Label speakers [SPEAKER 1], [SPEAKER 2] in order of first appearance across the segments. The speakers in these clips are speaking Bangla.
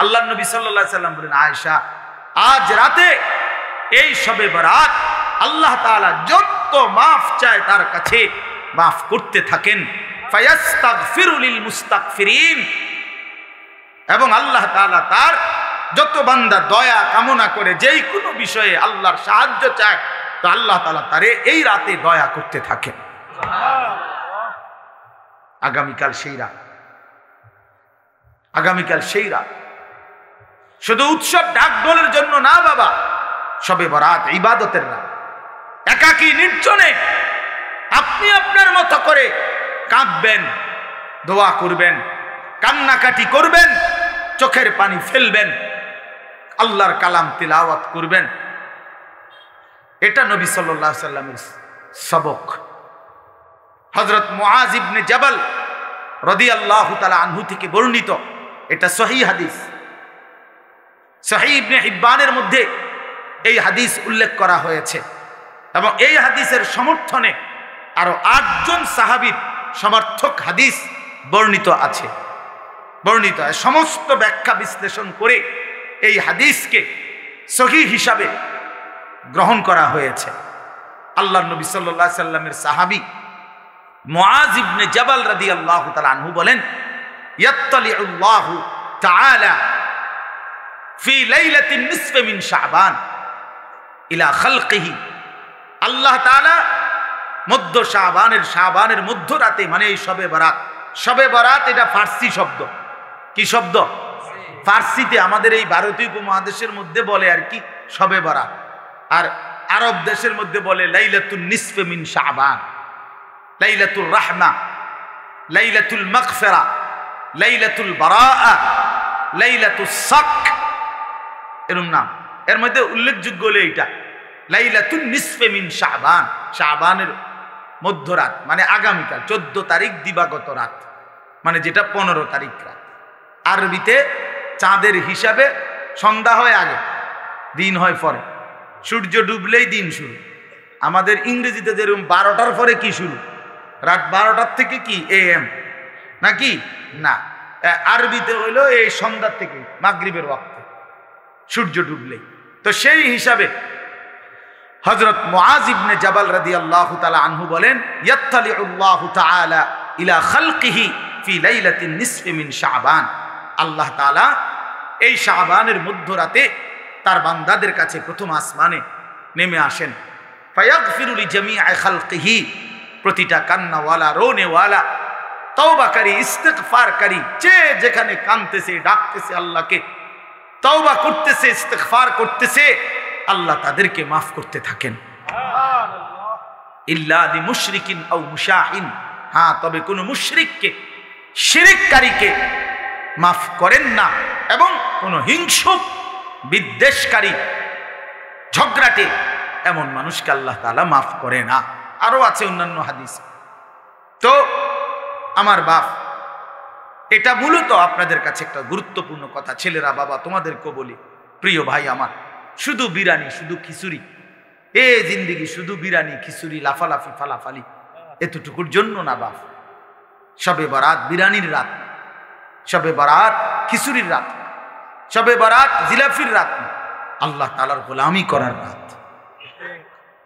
[SPEAKER 1] আল্লাহ নবী সাল্লাল্লাহু আলাইহি সাল্লাম বলেন, আয়েশা, আজ রাতে এই শবে বরাত আল্লাহ তাআলা যত মাফ চায় তার কাছে মাফ করতে থাকেন। ফায়াস্তাগফিরু লিল মুস্তাগফিরিন, এবং আল্লাহ তাআলা তার যত বান্দা দয়া কামনা করে যেই কোনো বিষয়ে আল্লাহর সাহায্য চায়, তো আল্লাহ তাআলা তারে এই রাতে দয়া করতে থাকেন। আগামীকাল সেই রাত, আগামীকাল সেই রাত শুধু উৎসব ডাকডোলের জন্য না বাবা, শবে বরাত ইবাদতের রাত। একাকী নির্জনে আপনি আপনার মতো করে কাঁদবেন, দোয়া করবেন, কান্নাকাটি করবেন, চোখের পানি ফেলবেন, আল্লাহর কালাম তিলাওয়াত করবেন। এটা নবী সাল্লাল্লাহু আলাইহি সাল্লামের সবক। হযরত মুআজ ইবনে জাবাল রাদিয়াল্লাহু তাআলা আনহু থেকে বর্ণিত, এটা সহিহ হাদিস। সহিহ ইবনে হিব্বানের মধ্যে এই হাদিস উল্লেখ করা হয়েছে, এবং এই হাদিসের সমর্থনে আরো 8 জন সাহাবীর সমর্থক হাদিস বর্ণিত আছে। বর্ণিত সমস্ত ব্যাখ্যা বিশ্লেষণ করে এই হাদিসকে সহিহ হিসাবে গ্রহণ করা হয়েছে। আল্লাহর নবী সাল্লাল্লাহু আলাইহি সাল্লামের সাহাবী মুআজ ইবনে জাবাল রাদিয়াল্লাহু তাআলা আনহু বলেন, ইয়াত্তালিউল্লাহু তাআলা ফি লাইলাতিন নিসফি মিন শাবান ইলা খালকিহি, আল্লাহ তাআলা মধ্য শাবানের মধ্য রাতে, মানে এই শবে বরাত। শবে বরাত এটা ফার্সি শব্দ। কি শব্দ? ফার্সিতে আমাদের এই ভারতীয় উপমহাদেশের মধ্যে বলে আর কি শবে বরাত, আর আরব দেশের মধ্যে বলে লাইলাতুন নিসফি মিন শাবান, লাইলাতুল রাহমা, লাইলাতুল মাগফিরা, লাইলাতুল বারাআ, লাইলাতুস সাক, এরকম নাম। এর মধ্যে উল্লেখযোগ্য হলো এইটা লাইলাতুন নিসফি মিন শাবান, শাবানের মধ্যরাত, মানে আগামীকাল 14 তারিখ দিবাগত রাত, মানে যেটা 15 তারিখ রাত। আরবিতে চাঁদের হিসাবে সন্ধ্যা হয় আগে, দিন হয় পরে, সূর্য ডুবলেই দিন শুরু। আমাদের ইংরেজিতে যেরকম 12টার পরে কি শুরু, রাত 12টার থেকে কি AM নাকি না, আরবিতে হইলো এই সন্ধ্যার থেকে মাগরিবের ওয়াক্তে সূর্য ডুবলেই। তো সেই হিসাবে হযরত মুআজ ইবনে জাবাল রাদিয়াল্লাহু তাআলা আনহু বলেন, ইয়াত্তালিউল্লাহু তাআলা ইলা খালকিহি ফি লাইলাতিন নিসফি মিন শাবান, আল্লাহ তাআলা এই শাবানের মধ্যরাতে তার বান্দাদের কাছে প্রথম আসমানে নেমে আসেন। ফায়াগফিরু লিজামিআ খালকিহি, প্রতিটা কান্নাওয়ালা, রোনেওয়ালা, তওবাকারী, ইস্তিগফারকারী, যে যেখানে কাঁদতেছে, ডাকতেছে আল্লাহকে, তওবা করতেছে, ইস্তিগফার করতেছে, আল্লাহ তাদেরকে মাফ করতে থাকেন। ইল্লা লিমুশরিকিন আও মুশাহিন, হ্যাঁ তবে কোন মুশরিককে, শিরককারীকে মাফ করেন না, এবং কোন হিংসুক, বিদ্বেষকারী, ঝগড়াটে এমন মানুষকে আল্লাহ তাআলা মাফ করে না। আরো আছে অন্যান্য হাদিস। তো আমার বাপ, এটা মূলত আপনাদের কাছে একটা গুরুত্বপূর্ণ কথা। ছেলেরা, বাবা, তোমাদেরকে বলি, প্রিয় ভাই আমার, শুধু বিরানি, শুধু খিচুড়ি, এ জিন্দিগি শুধু বিরানি, খিচুড়ি, লাফালাফি, ফালাফালি, এতটুকুর জন্য না বাপ। শবে বরাত বিরানির রাত, শবে বরাত খিচুড়ির রাত, শবে বরাত জিলাফির রাত, আল্লাহ তাআলার গোলামি করার রাত,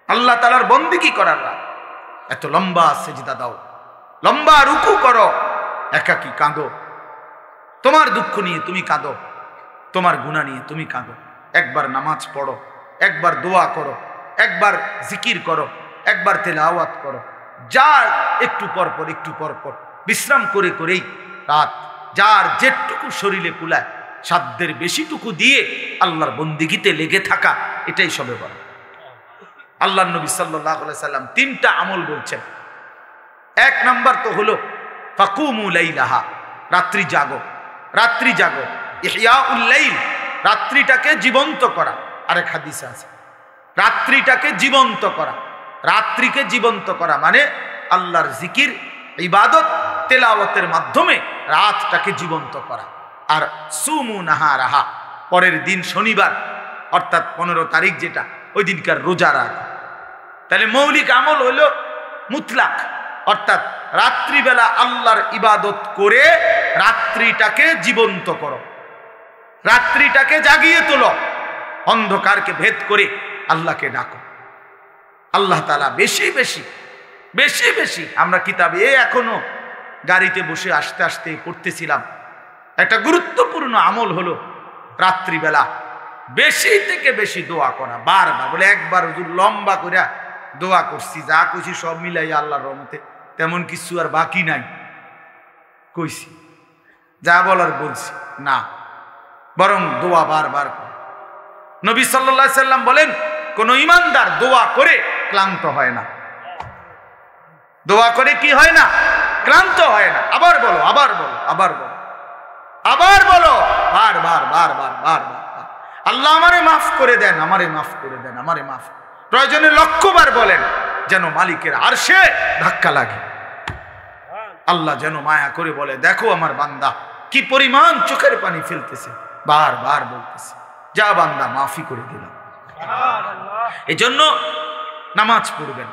[SPEAKER 1] আল্লাহ তাআলার বন্দেগী করার রাত। এত লম্বা সেজদা দাও, লম্বা রুকু করো, একাকী কাঁদো, তোমার দুঃখ নিয়ে তুমি কাঁদো, তোমার গুনাহ নিয়ে তুমি কাঁদো। একবার নামাজ পড়ো, একবার দোয়া করো, একবার জিকির করো, একবার তেলাওয়াত করো, যার একটু পর পর একটু পর পর বিশ্রাম করে করেই রাত যার যেটুকু শরীরে কুলায় সাধ্যের বেশিটুকু দিয়ে আল্লাহর বন্দেগীতে লেগে থাকা, এটাই শবে বরাত। আল্লাহর নবী সাল্লাল্লাহু আলাইহি সাল্লাম 3টা আমল বলছেন। 1 নাম্বার তো হলো ফাকুমু লাইলাহা, রাত্রি জাগো, রাত্রি জাগো, ইহয়াউল লাইল, রাত্রিটাকে জীবন্ত করা। আরেক হাদিসে আছে রাত্রিটাকে জীবন্ত করা, রাত্রিকে জীবন্ত করা মানে আল্লাহর জিকির, ইবাদত, তেলাওয়াতের মাধ্যমে রাতটাকে জীবন্ত করা। আর সুমু নাহারাহা, পরের দিন শনিবার অর্থাৎ 15 তারিখ যেটা, ওই দিনকার রোজা রাখা। তাহলে মৌলিক আমল হলো মুতলাক, অর্থাৎ রাত্রিবেলা আল্লাহর ইবাদত করে রাত্রিটাকে জীবন্ত করো। রাত্রিটাকে জাগিয়ে তোলো, অন্ধকারকে ভেদ করে আল্লাহকে ডাকো। আল্লাহ তাআলা বেশি বেশি বেশি বেশি, আমরা কিতাবে এখনো গাড়িতে বসে আসতে আসতে পড়তেছিলাম, একটা গুরুত্বপূর্ণ আমল হলো রাত্রিবেলা বেশি থেকে বেশি দোয়া করা। বারবার বলে, একবার হুজুর লম্বা করে দোয়া করছি, যা কইছি সব মিলাই আল্লাহর রহমতে তেমন কিছু আর বাকি নাই কইছি, যা বলার বলছি না, বরং দোয়া বারবার করে। নবী সাল্লাল্লাহু আলাইহি সাল্লাম বলেন, কোন ইমানদার দোয়া করে ক্লান্ত হয় না। দোয়া করে কি হয় না? ক্লান্ত হয় না। আবার বলো, আবার বলো, আবার বলো, আবার বলো, বারবার বারবার বারবার, আল্লাহ আমারে মাফ করে দেন, আমারে মাফ করে দেন, আমারে মাফ। প্রয়োজনে লক্ষবার বলেন, যেন মালিকের আরশে ধাক্কা লাগে। আল্লাহ যেন মায়া করে বলে, দেখো আমার বান্দা কি পরিমাণ চোখের পানি ফেলতেছে, বারবার বলতেছে, যা বান্দা মাফি করে দিলাম। এই জন্য নামাজ পড়বেন,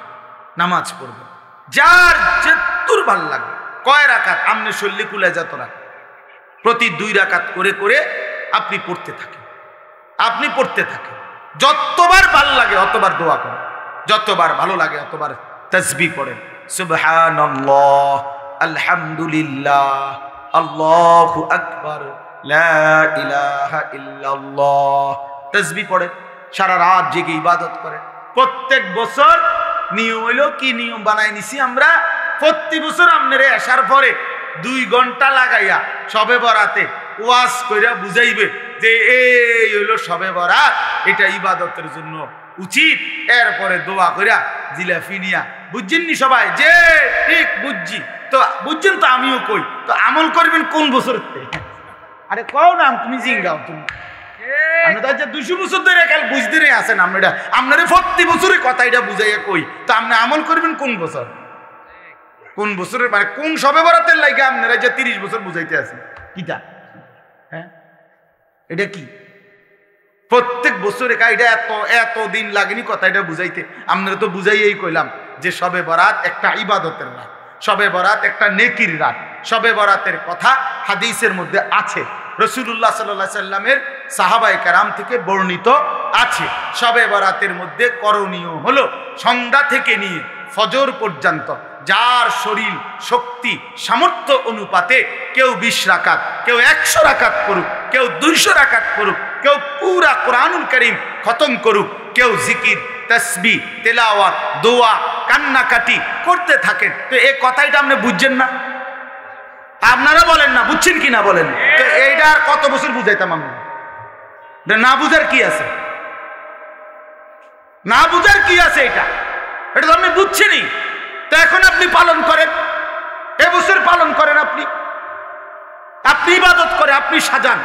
[SPEAKER 1] নামাজ পড়বেন, যার যেতুর ভাল লাগবে। কয় রাকাত? আমনে শল্লি কুলে যত রাখেন, প্রতি 2 রাকাত করে করে আপনি পড়তে থাকেন, আপনি পড়তে থাকেন। যতবার ভাল লাগে অতবার দোয়া করেন, যতবার ভালো লাগে অতবার তাসবিহ পড়েন। সুবহানাল্লাহ, আলহামদুলিল্লাহ, আল্লাহু আকবার, লা ইলাহা ইল্লাল্লাহ। তাসবিহ পড়েন, সারা রাত জেগে ইবাদত করেন। প্রত্যেক বছর নিয়ম হইল, কি নিয়ম বানাই নিছি আমরা, প্রতি বছর আপনারে আসার পরে 2 ঘন্টা লাগাইয়া শবে বরাতে ওয়াজ কইরা বুঝাইবে যে এই হইল শবে বরাত, এটা ইবাদতের জন্য উচিত। এরপরে দোয়া কইরা জিলাফি নিয়া, বুঝছেন নি সবাই? যে ঠিক বুঝছি তো, বুঝছেন তো, আমিও কই তো, আমল করবেন কোন বছর? আরে কও না, তুমি জিঙ্গাও, তুমি আমরা তো 200 বছর ধরে কাল বুঝতে আছেন, আমরা আপনার প্রতি বছরে কথা এটা বুঝাইয়া কই, তো আপনি আমল করবেন কোন বছর? কোন বছরের মানে কোন শবে বরাতের লাগে আপনারা যে 30 বছর বুঝাইতে আছেন কিটা? হ্যাঁ, এটা কি প্রত্যেক বছরে এটা এত এত দিন লাগেনি কথা এটা বুঝাইতে? আপনারা তো বুঝাইয়েই কইলাম যে শবে বরাত একটা ইবাদতের রাত, শবে বরাত একটা নেকির রাত। শবে বরাতের কথা হাদিসের মধ্যে আছে, রাসূলুল্লাহ সাল্লাল্লাহু আলাইহি সাল্লামের সাহাবায়ে কেরাম থেকে বর্ণিত আছে। শবে বরাতের মধ্যে করণীয় হলো সন্ধ্যা থেকে নিয়ে ফজর পর্যন্ত যার শরীর শক্তি সামর্থ্য অনুপাতে কেউ 20 রাকাত, কেউ 100 রাকাত করুক, কেউ 200 রাকাত করুক, কেউ পুরা কোরআনুল কারীম খতম করুক, কেউ জিকির, তাসবিহ, তেলাওয়াত, দোয়া, কান্নাকাটি করতে থাকেন। তো এই কথাটা আপনি বুঝছেন না? আপনারা বলেন না, বুঝছেন কি না বলেন? তো এইটা আর কত বছর বুঝাইতাম আমরা? না বুঝার কি আছে? না বুঝার কি আছে? এটা এটা তো আপনি বুঝছেনই, তো এখন আপনি পালন করেন, এবছর পালন করেন, আপনি আপনি ইবাদত করে আপনি সাজান।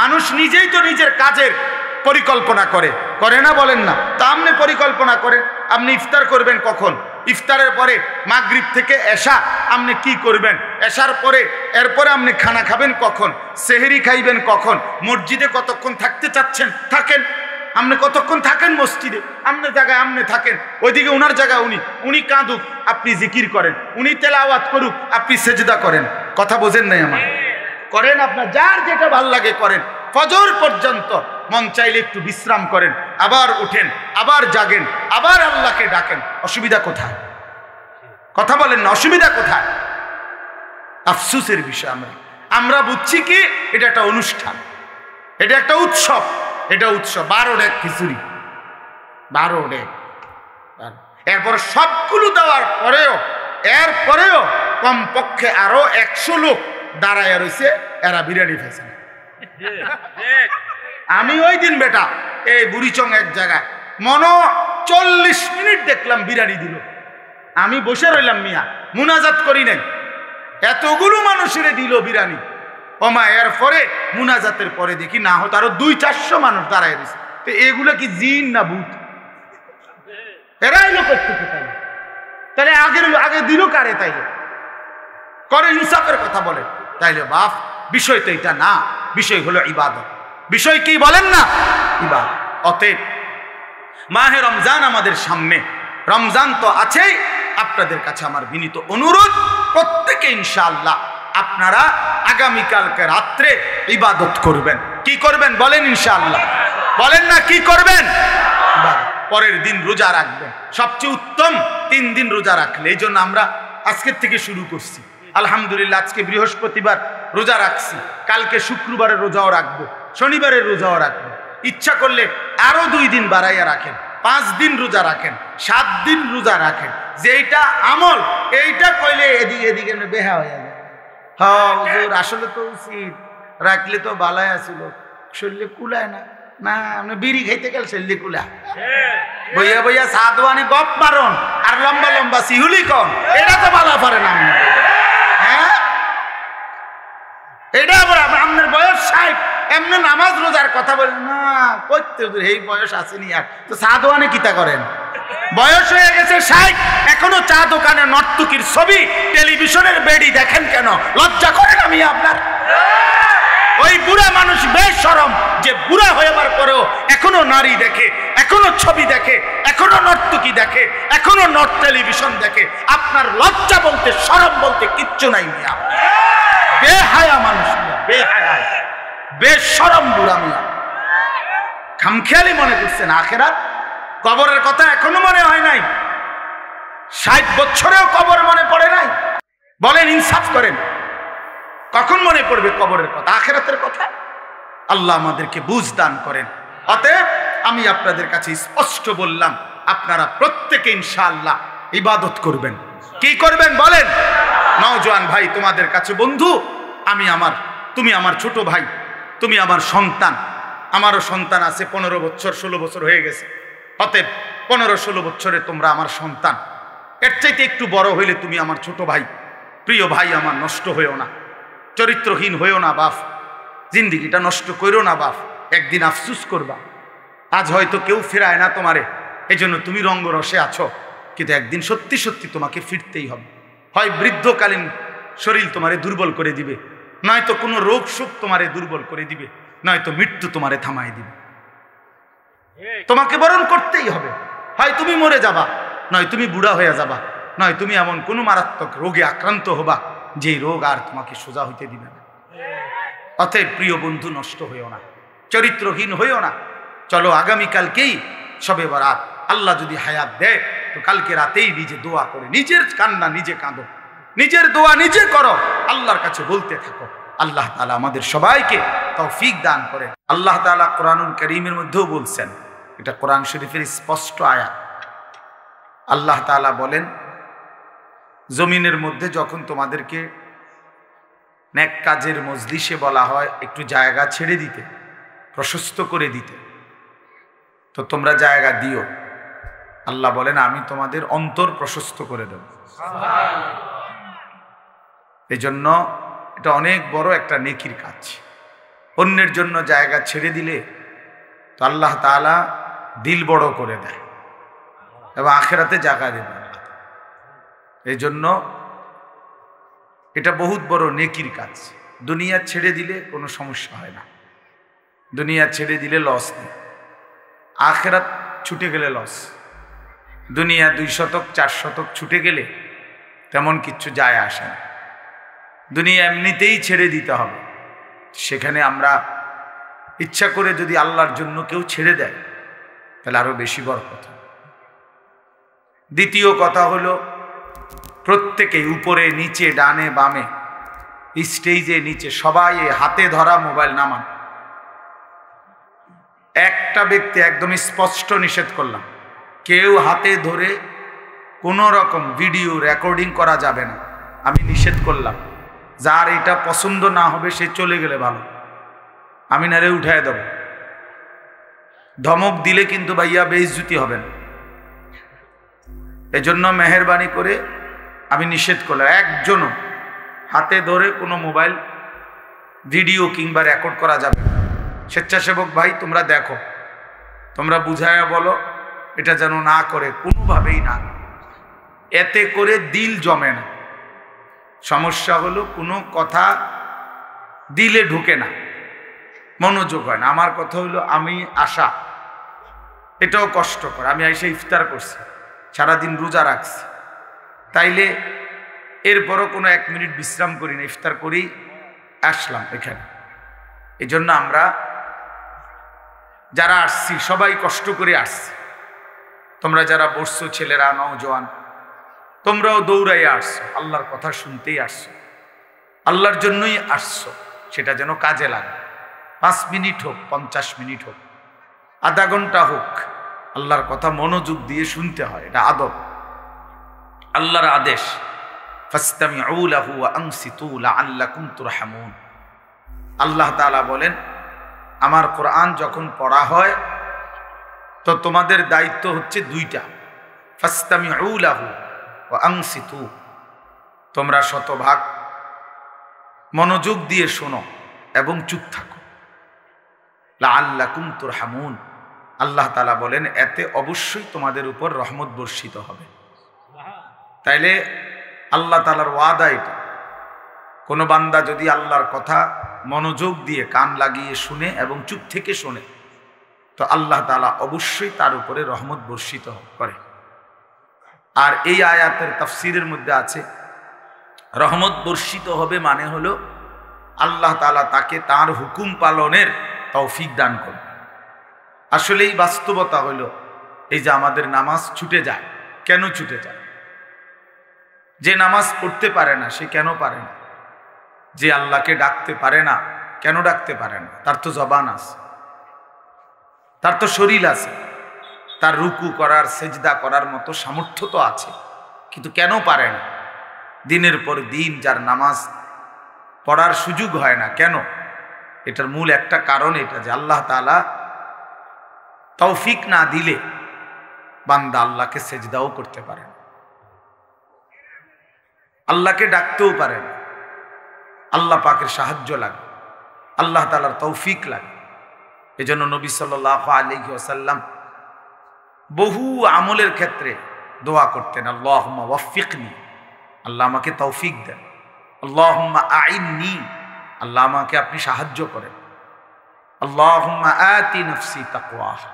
[SPEAKER 1] মানুষ নিজেই তো নিজের কাজের পরিকল্পনা করে, করে না বলেন না? তা আপনি পরিকল্পনা করেন, আপনি ইফতার করবেন কখন, ইফতারের পরে মাগরিব থেকে এশা আপনি কি করবেন, এশার পরে এরপরে আপনি খানা খাবেন কখন, সেহরি খাইবেন কখন, মসজিদে কতক্ষণ থাকতে চাচ্ছেন থাকেন, আপনি কতক্ষণ থাকেন মসজিদে, আপনার জায়গায় আপনি থাকেন, ওইদিকে উনার জায়গায় উনি কাঁদুক আপনি জিকির করেন, উনি তেলাওয়াত করুক আপনি সেজদা করেন। কথা বোঝেন নাই আমার? করেন, আপনার যার যেটা ভাল লাগে করেন। ফজর পর্যন্ত মন চাইলে একটু বিশ্রাম করেন, আবার উঠেন, আবার জাগেন, আবার আল্লাহকে ডাকেন। অসুবিধা কোথায়? কথা বলেন না, অসুবিধা কোথায়? আফসোসের বিষয় আমরা বুঝছি কি এটা একটা অনুষ্ঠান, এটা একটা উৎসব, এটা উৎসব। 12 ডেক খিচুড়ি, 12 ডেক, এরপর সবগুলো দেওয়ার পরেও এরপরেও কমপক্ষে আরো 100 লোক দাঁড়ায় রয়েছে, এরা বিরিয়ানি খাইছে। আমি ওই দিন বেটা এই বুড়িচং এক জায়গায় 40 মিনিট দেখলাম বিরিয়ানি দিল, আমি বসে রইলাম, মিয়া মুনাজাত করি নাই, এতগুলো মানুষের দিল বিরিয়ানি। ওমা এরপরে মুনাজাতের পরে দেখি না হতো আরো 200-400 মানুষ দাঁড়ায় রয়েছে। তো এগুলো কি জিন না ভূত? এরা এলো করতে, তাহলে আগে দিল কারে? তাইলে করে ইনসাফের কথা বলে, তাইলে বাপ বিষয় তো এটা না, বিষয় হলো ইবাদত। বিষয় কি বলেন না? ইবাদত। অতএব মাহে রমজান আমাদের সামনে, রমজান তো আছেই। আপনাদের কাছে আমার বিনীত অনুরোধ, প্রত্যেকে ইনশাআল্লাহ আপনারা আগামীকালকে রাত্রে ইবাদত করবেন। কি করবেন বলেন? ইনশাআল্লাহ বলেন না, কি করবেন? পরের দিন রোজা রাখবেন। সবচেয়ে উত্তম 3 দিন রোজা রাখলে, এই জন্য আমরা আজকের থেকে শুরু করছি। আলহামদুলিল্লাহ, আজকে বৃহস্পতিবার রোজা রাখছি, কালকে শুক্রবারের রোজাও রাখবো, শনিবারের রোজাও রাখবো। ইচ্ছা করলে আরো 2 দিন বাড়াইয়া রাখেন, 5 দিন রোজা রাখেন, 7 দিন রোজা রাখেন। যেইটা আমল এইটা কইলে এদিকে এদিকে বেহা হয়ে যায়। হ্যাঁ হুজুর, আসলে তো উচিত, রাখলে তো বালাই আসিল, শরীরে কুলায় না। না, আপনি বিড়ি খাইতে গেল শরীরে কুলা, বইয়া বইয়া সাদওয়ানি গপ মারন আর লম্বা লম্বা সিহুলি কন, এটা তো বালা পারে না। হ্যাঁ, এটা আবার আপনার বয়স 60, এমনি নামাজ রোজার কথা বলেন না, করতে এই বয়স আসেনি আর তো চা দোকানে কিতা করেন? বয়স হয়ে গেছে 60, এখনো চা দোকানে নর্তকীর ছবি, টেলিভিশনের বেড়ি দেখেন কেন? লজ্জা করেন আমি আপনার? ওই বুড়া মানুষ বেশ শরম, যে বুড়া হইবার পরেও এখনো নারী দেখে, এখনো ছবি দেখে, এখনো নর্তকী দেখে, এখনো নর্থ টেলিভিশন দেখে। আপনার লজ্জা বলতে, শরম বলতে কিচ্ছু নাই মিয়া। বেহায়া মানুষ, বেহায়া, বেশরম বুড়া মিয়া। খামখেয়ালি মনে করছেন আখেরাত, কবরের কথা এখনো মনে হয় নাই? 60 বছরেও কবর মনে পড়ে নাই? বলেন, ইনসাফ করেন, কখন মনে পড়বে কবরের কথা, আখেরাতের কথা? আল্লাহ আমাদেরকে বুঝ দান করেন। অতএব আমি আপনাদের কাছে স্পষ্ট বললাম, আপনারা প্রত্যেকে ইনশাআল্লাহ ইবাদত করবেন। কি করবেন বলেন? নওজোয়ান ভাই, তোমাদের কাছে বন্ধু, তুমি আমার ছোট ভাই, তুমি আমার সন্তান। আমারও সন্তান আছে, 15 বছর 16 বছর হয়ে গেছে। অতএব 15-16 বছরে তোমরা আমার সন্তান, এর চাইতে একটু বড় হইলে তুমি আমার ছোট ভাই। প্রিয় ভাই আমার, নষ্ট হইও না, চরিত্রহীন হইও না বাপ, জিন্দিগিটা নষ্ট কইরো না বাপ, একদিন আফসুস করবা। আজ হয়তো কেউ ফেরায় না তোমারে, এই জন্য তুমি রঙ্গরসে আছো, কিন্তু একদিন সত্যি সত্যি তোমাকে ফিরতেই হবে। হয় বৃদ্ধকালীন শরীর তোমারে দুর্বল করে দিবে, নয়তো কোনো রোগ শোক তোমারে দুর্বল করে দিবে, নয়তো মৃত্যু তোমারে থামাই দিবে। তোমাকে বরণ করতেই হবে। হয় তুমি মরে যাবা, নয় তুমি বুড়া হয়ে যাবা, নয় তুমি এমন কোনো মারাত্মক রোগে আক্রান্ত হবা যে রোগ আর তোমাকে সোজা হইতে দিবে না। অতএব প্রিয় বন্ধু, নষ্ট হইও না, চরিত্রহীন হইও না। চলো আগামীকালকেই শবে বরাত, আল্লাহ যদি হায়াত দেয় তো কালকে রাতেই নিজে দোয়া করে, নিজের কান্না নিজে কাঁদো, নিজের দোয়া নিজে করো, আল্লাহর কাছে বলতে থাকো। আল্লাহ তাআলা আমাদের সবাইকে তৌফিক দান করে। আল্লাহ তাআলা কোরআনুল কারীমের মধ্যেও বলছেন, এটা কোরআন শরীফের স্পষ্ট আয়াত। আল্লাহ তাআলা বলেন, জমিনের মধ্যে যখন তোমাদেরকে নেক কাজের মজলিসে বলা হয় একটু জায়গা ছেড়ে দিতে, প্রশস্ত করে দিতে, তো তোমরা জায়গা দিও। আল্লাহ বলেন, আমি তোমাদের অন্তর প্রশস্ত করে দেব। এই জন্য এটা অনেক বড় একটা নেকির কাজ। অন্যের জন্য জায়গা ছেড়ে দিলে তো আল্লাহ তাআলা দিল বড় করে দেয় এবং আখেরাতে জায়গা দেবে। এই জন্য এটা বহুত বড় নেকির কাজ। দুনিয়া ছেড়ে দিলে কোনো সমস্যা হয় না, দুনিয়া ছেড়ে দিলে লস নেই, আখেরাত ছুটে গেলে লস। দুনিয়া 2 শতক 4 শতক ছুটে গেলে তেমন কিচ্ছু যায় আসে না। দুনিয়া এমনিতেই ছেড়ে দিতে হবে। সেখানে আমরা ইচ্ছা করে যদি আল্লাহর জন্য কেউ ছেড়ে দেয় তাহলে আরো বেশি বড় কথা। দ্বিতীয় কথা হলো, প্রত্যেকেই উপরে নিচে ডানে বামে স্টেজে নিচে সবাই হাতে ধরা মোবাইল নামান। একটা ব্যক্তি একদম স্পষ্ট নিষেধ করলাম, কেউ হাতে ধরে কোনো রকম ভিডিও রেকর্ডিং করা যাবে না, আমি নিষেধ করলাম। যার এটা পছন্দ না হবে সে চলে গেলে ভালো, আমি নারে উঠায় দেব। ধমক দিলে কিন্তু ভাইয়া বেইজ্জতি হবেন। এজন্য মেহেরবানি করে আমি নিষেধ করলাম, একজনও হাতে ধরে কোনো মোবাইল ভিডিও কিংবা রেকর্ড করা যাবে না। স্বেচ্ছাসেবক ভাই তোমরা দেখো, তোমরা বুঝায়া বলো এটা যেন না করে, কোনোভাবেই না। এতে করে দিল জমে না। সমস্যা হলো কোনো কথা দিলে ঢুকে না, মনোযোগ হয় না। আমার কথা হলো, আমি আসা এটাও কষ্টকর। আমি এসে ইফতার করছি, সারাদিন রোজা রাখছি, তাইলে এরপরও কোনো 1 মিনিট বিশ্রাম করি না, ইফতার করেই আসলাম এখানে। এই জন্য আমরা যারা আসছি সবাই কষ্ট করে আসছি। তোমরা যারা বসছো, ছেলেরা, নওজোয়ান, তোমরাও দৌড়াই আসছো, আল্লাহর কথা শুনতেই আসছো, আল্লাহর জন্যই আসছো। সেটা যেন কাজে লাগে। 5 মিনিট হোক, 50 মিনিট হোক, আধা ঘন্টা হোক, আল্লাহর কথা মনোযোগ দিয়ে শুনতে হয়। এটা আদব, আল্লাহর আদেশ। ফাসতামিউ লাহু ওয়া আনসিতু লাআল্লাকুম তুরহামুন। আল্লাহ তাআলা বলেন, আমার কোরআন যখন পড়া হয় তো তোমাদের দায়িত্ব হচ্ছে 2টা। ফাসতামিউ লাহু ওয়া আনসিতু, তোমরা শতভাগ মনোযোগ দিয়ে শোনো এবং চুপ থাকো। লাআল্লাকুম তুরহামুন, আল্লাহ তাআলা বলেন এতে অবশ্যই তোমাদের উপর রহমত বর্ষিত হবে। তাইলে আল্লাহ তাআলার ওয়াদা এটা। কোনো বান্দা যদি আল্লাহর কথা মনোযোগ দিয়ে কান লাগিয়ে শুনে এবং চুপ থেকে শোনে, তো আল্লাহ তাআলা অবশ্যই তার উপরে রহমত বর্ষিত করে। আর এই আয়াতের তাফসীরের মধ্যে আছে, রহমত বর্ষিত হবে মানে হলো আল্লাহ তাআলা তাকে তার হুকুম পালনের তৌফিক দান করবে। আসলে এই বাস্তবতা হলো এই যে আমাদের নামাজ ছুটে যায়। কেন ছুটে যায়? যে নামাজ পড়তে পারে না সে কেন পারে না? যে আল্লাহকে ডাকতে পারে না কেন ডাকতে পারে না? তার তো জবান আছে, তার তো শরীর আছে, তার রুকু করার, সেজদা করার মতো সামর্থ্য তো আছে, কিন্তু কেন পারে না? দিনের পর দিন যার নামাজ পড়ার সুযোগ হয় না, কেন? এটার মূল একটা কারণ এটা যে আল্লাহ তাআলা তৌফিক না দিলে বান্দা আল্লাহকে সেজদাও করতে পারে না, আল্লাহকে ডাকতেও পারে না। আল্লাহ পাকের সাহায্য লাগে, আল্লাহ তাআলার তৌফিক লাগে। এজন্য নবী সাল্লাল্লাহু আলাইহি ওয়াসাল্লাম বহু আমলের ক্ষেত্রে দোয়া করতেন, আল্লাহুম্মা ওয়াফফিকনি, আল্লাহ আমাকে তৌফিক দেন। আল্লাহুম্মা আইন্নি, আল্লাহ আমাকে আপনি সাহায্য করেন। আল্লাহুম্মা আতি নাফসি তাকওয়াহা,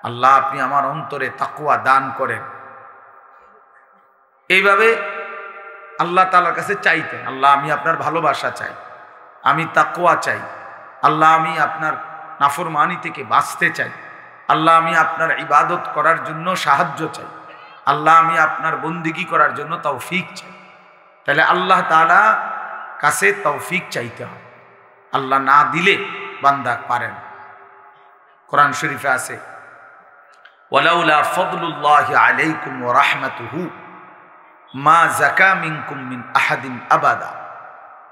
[SPEAKER 1] আল্লাহ আপনি আমার অন্তরে তাকওয়া দান করেন। এইভাবে আল্লাহ তাআলার কাছে চাইতেন, আল্লাহ আমি আপনার ভালোবাসা চাই, আমি তাকওয়া চাই, আল্লাহ আমি আপনার নাফরমানি থেকে বাঁচতে চাই, আল্লাহ আমি আপনার ইবাদত করার জন্য সাহায্য চাই, আল্লাহ আমি আপনার বন্দিগি করার জন্য তৌফিক চাই। তাহলে আল্লাহ তাআলা কাছে তৌফিক চাইতে হয়, আল্লাহ না দিলে বান্দা পারে না। কোরআন শরীফে আছে, ওয়ালাউলা ফাদলুল্লাহি আলাইকুম ওয়া রাহমাতুহু মা যাকা মিনকুম মিন আহাদিন আবাদা।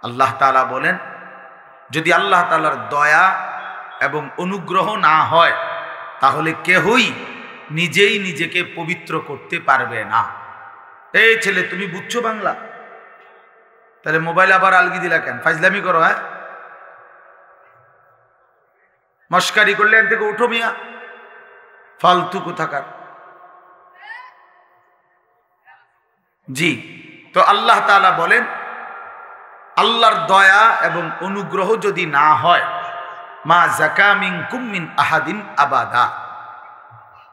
[SPEAKER 1] আল্লাহ তাআলা বলেন, যদি আল্লাহ তাআলার দয়া এবং অনুগ্রহ না হয় তাহলে কেহই নিজেই নিজেকে পবিত্র করতে পারবে না। এই ছেলে তুমি বুঝছো বাংলা? তাহলে মোবাইল আবার আলগি দিলা কেন? ফাইজলামি করো? হ্যাঁ, মস্কারি করলে এর থেকে উঠো মিয়া, ফালতু কোথাকার। জি, তো আল্লাহ তাআলা বলেন আল্লাহর দয়া এবং অনুগ্রহ যদি না হয়, মা যাকা মিনকুম মিন আহাদিন আবাদা,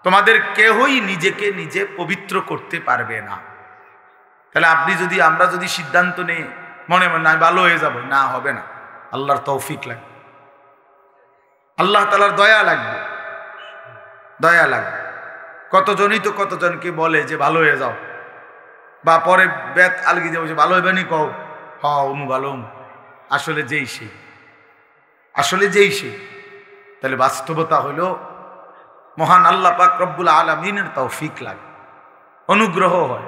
[SPEAKER 1] তোমাদের কেহই নিজেকে নিজে পবিত্র করতে পারবে না। তাহলে আপনি যদি, আমরা যদি সিদ্ধান্ত নেই মনে মনে না ভালো হয়ে যাবে, না হবে না। আল্লাহর তৌফিক লাগবে, আল্লাহ তাআলার দয়া লাগবে, দয়া লাগবে। কতজনই তো কতজনকে বলে যে ভালো হয়ে যাও, বা পরে বেত আলগি যাবো যে ভালো হইবে নি, কও হমু ভালো, আসলে যেই সেই, আসলে যেই সেই। তাহলে বাস্তবতা হইল মহান আল্লাহ পাক রব্বুল আলামিনের তৌফিক লাগে, অনুগ্রহ হয়।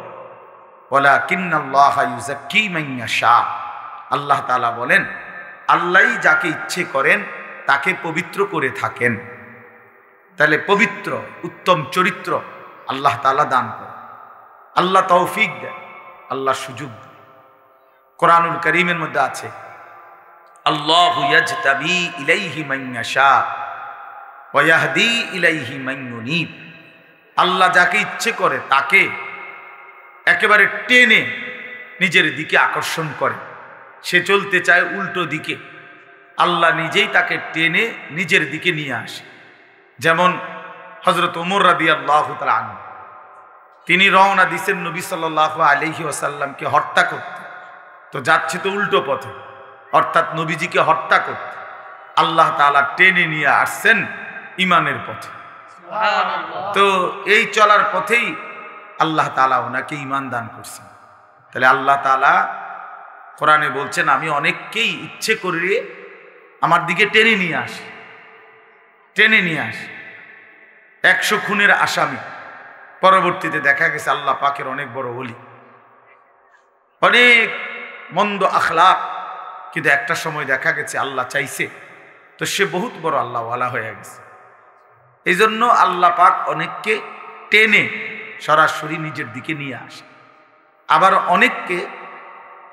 [SPEAKER 1] ওয়ালাকিন্নাল্লাহা ইউযাক্কি মান ইয়াশা, আল্লাহ তাআলা বলেন আল্লাহই যাকে ইচ্ছে করেন তাকে পবিত্র করে থাকেন। তাহলে পবিত্র উত্তম চরিত্র আল্লাহ তাআলা দান করেন, আল্লাহ তৌফিক দেন, আল্লাহ সুযোগ দেন। কোরআনুল কারীমের মধ্যে আছে, আল্লাহু ইয়াজতাবি ইলাইহি মান ইয়াশা ওয়া ইয়াহদি ইলাইহি মান ইউনীব। আল্লাহ যাকে ইচ্ছে করে তাকে একেবারে টেনে নিজের দিকে আকর্ষণ করে। সে চলতে চায় উল্টো দিকে, আল্লাহ নিজেই তাকে টেনে নিজের দিকে নিয়ে আসে। যেমন হযরত ওমর রাদিয়াল্লাহু তাআলা আনহু, তিনি রওনা দিয়েছেন নবী সাল্লাল্লাহু আলাইহি ওয়াসাল্লামকে হত্যা করতে। তো যাচ্ছে তো উল্টো পথে, অর্থাৎ নবীজিকে হত্যা করতে। আল্লাহ তাআলা টেনে নিয়ে আসছেন ইমানের পথে। তো এই চলার পথেই আল্লাহ তাআলা ওনাকে ইমান দান করছেন। তাহলে আল্লাহ তাআলা কোরআনে বলছেন, আমি অনেককেই ইচ্ছে করে আমার দিকে টেনে নিয়ে আসি। 100 খুনের আসামি, পরবর্তীতে দেখা গেছে আল্লাহ পাকের অনেক বড় ওলি, অনেক মন্দ আখলাক, কিন্তু একটা সময় দেখা গেছে আল্লাহ চাইছে তো সে বহুত বড় আল্লাহওয়ালা হয়ে গেছে। এই জন্য আল্লাহ পাক অনেককে টেনে সরাসরি নিজের দিকে নিয়ে আসে। আবার অনেককে,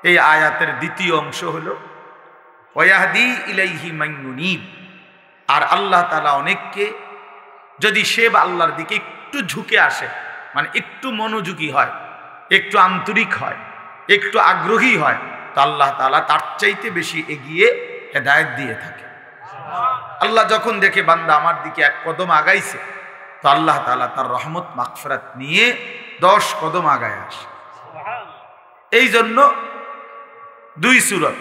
[SPEAKER 1] এই আয়াতের দ্বিতীয় অংশ হলো ওয়াহদি ইলাইহি মান ইউনীব, আর আল্লাহ তাআলা অনেককে যদি সে আল্লাহর দিকে একটু ঝুঁকে আসে, মানে একটু মনোযোগী হয়, একটু আন্তরিক হয়, একটু আগ্রহী হয়, তো আল্লাহ তাআলা তার চাইতে বেশি এগিয়ে হেদায়েত দিয়ে থাকে। আল্লাহ যখন দেখে বান্দা আমার দিকে 1 কদম আগাইছে, তো আল্লাহ তাআলা তার রহমত মাগফিরাত নিয়ে 10 কদম আগায় আসে। এই জন্য 2 সূরত,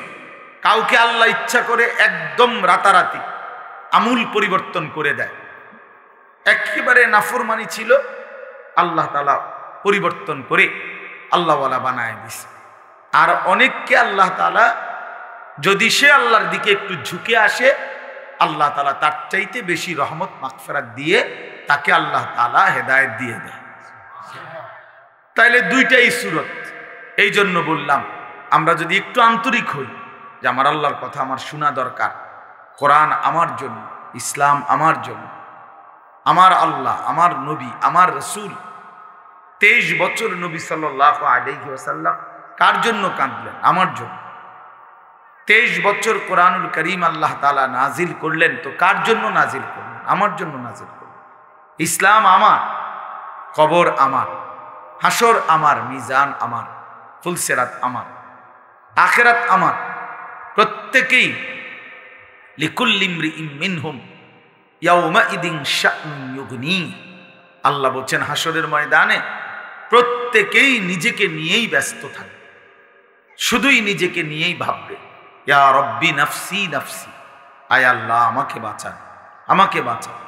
[SPEAKER 1] কাউকে আল্লাহ ইচ্ছা করে একদম রাতারাতি আমূল পরিবর্তন করে দেয়। একেবারে নাফরমানি ছিল, আল্লাহ তাআলা পরিবর্তন করে আল্লাহওয়ালা বানায় দিছে। আর অনেককে আল্লাহ তাআলা যদি সে আল্লাহর দিকে একটু ঝুঁকে আসে, আল্লাহ তাআলা তার চাইতে বেশি রহমত মাগফিরাত দিয়ে তাকে আল্লাহ তাআলা হেদায়েত দিয়ে দেয়। তাইলে 2টাই সূরত। এই জন্য বললাম, আমরা যদি একটু আন্তরিক হই যে আমার আল্লাহর কথা আমার শোনা দরকার, কোরআন আমার জন্য, ইসলাম আমার জন্য, আমার আল্লাহ, আমার নবী, আমার রাসূল 23 বছর নবী সাল্লাল্লাহু আলাইহি ওয়াসাল্লাম কার জন্য কাঁদলেন? আমার জন্য। 23 বছর কোরআনুল কারীম আল্লাহ তাআলা নাজিল করলেন, তো কার জন্য নাজিল করলেন? আমার জন্য নাজিল করলেন। ইসলাম আমার, কবর আমার, হাসর আমার, মিজান আমার, ফুলসিরাত আমার, আখিরাত আমার। প্রত্যেকেই লিকুল্লি ইমরিইন মিনহুম ইয়াউমাইদিন শা'নুন ইউগনি। আল্লাহ বলছেন হাসরের ময়দানে প্রত্যেকেই নিজেকে নিয়েই ব্যস্ত থাকবে, শুধুই নিজেকে নিয়েই ভাববে, ইয়া রব্বি নাফসি নাফসি, আয় আল্লাহ আমাকে বাঁচান, আমাকে বাঁচান।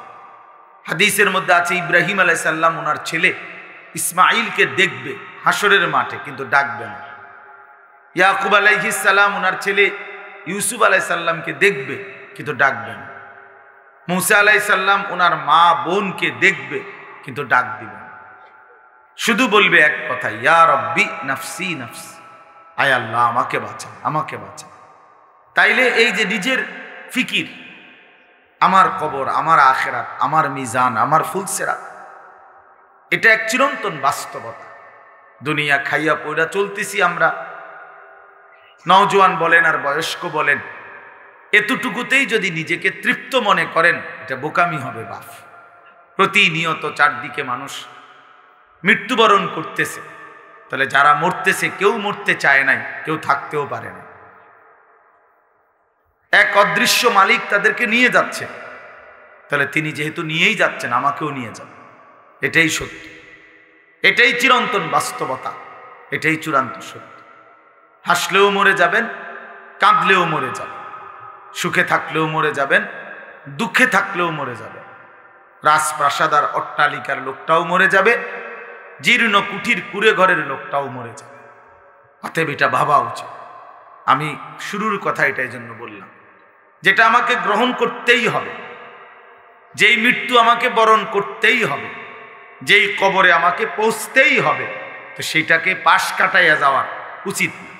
[SPEAKER 1] হাদিসের মধ্যে আছে ইব্রাহিম আলাইহিস সালাম ওনার ছেলে ইসমাঈলকে দেখবে হাসরের মাঠে, কিন্তু ডাকবে না। ইয়াকুব আলাইহিস সালাম ওনার ছেলে ইউসুফ আলাইহিস সালামকে দেখবে, কিন্তু ডাকবে না। মুসা আলাইহিস সালাম ওনার মা বোনকে দেখবে, কিন্তু ডাক দিবে না। শুধু বলবে এক কথা, ইয়া রব্বি নাফসি নাফসি, আয় আল্লাহ আমাকে বাঁচান, আমাকে বাঁচান। তাইলে এই যে নিজের ফিকির, আমার কবর, আমার আখিরাত, আমার মিজান, আমার ফুলসিরাত, এটা এক চিরন্তন বাস্তবতা। দুনিয়া খাইয়া পয়রা চলতেছি আমরা, নওজোয়ান বলেন আর বয়স্ক বলেন, এতটুকুতেই যদি নিজেকে তৃপ্ত মনে করেন, এটা বোকামি হবে বাপ। প্রতিনিয়ত চারদিকে মানুষ মৃত্যুবরণ করতেছে, তাহলে যারা মরতেছে কেউ মরতে চায় নাই, কেউ থাকতেও পারে না। এক অদৃশ্য মালিক তাদেরকে নিয়ে যাচ্ছে, তাহলে তিনি যেহেতু নিয়েই যাচ্ছেন, আমাকেও নিয়ে যান। এটাই সত্য, এটাই চিরন্তন বাস্তবতা, এটাই চূড়ান্ত সত্য। হাসলেও মরে যাবেন, কাঁদলেও মরে যাবেন, সুখে থাকলেও মরে যাবেন, দুঃখে থাকলেও মরে যাবেন। রাজপ্রাসাদ আর অট্টালিকার লোকটাও মরে যাবে, জীর্ণ কুঠির কুড়ে ঘরের লোকটাও মরে যাবে। অতএব এটা ভাবা উচিত। আমি শুরুর কথা এটাই জন্য বললাম, যেটা আমাকে গ্রহণ করতেই হবে, যেই মৃত্যু আমাকে বরণ করতেই হবে, যেই কবরে আমাকে পৌঁছতেই হবে, তো সেইটাকে পাশ কাটাইয়া যাওয়ার উচিত না।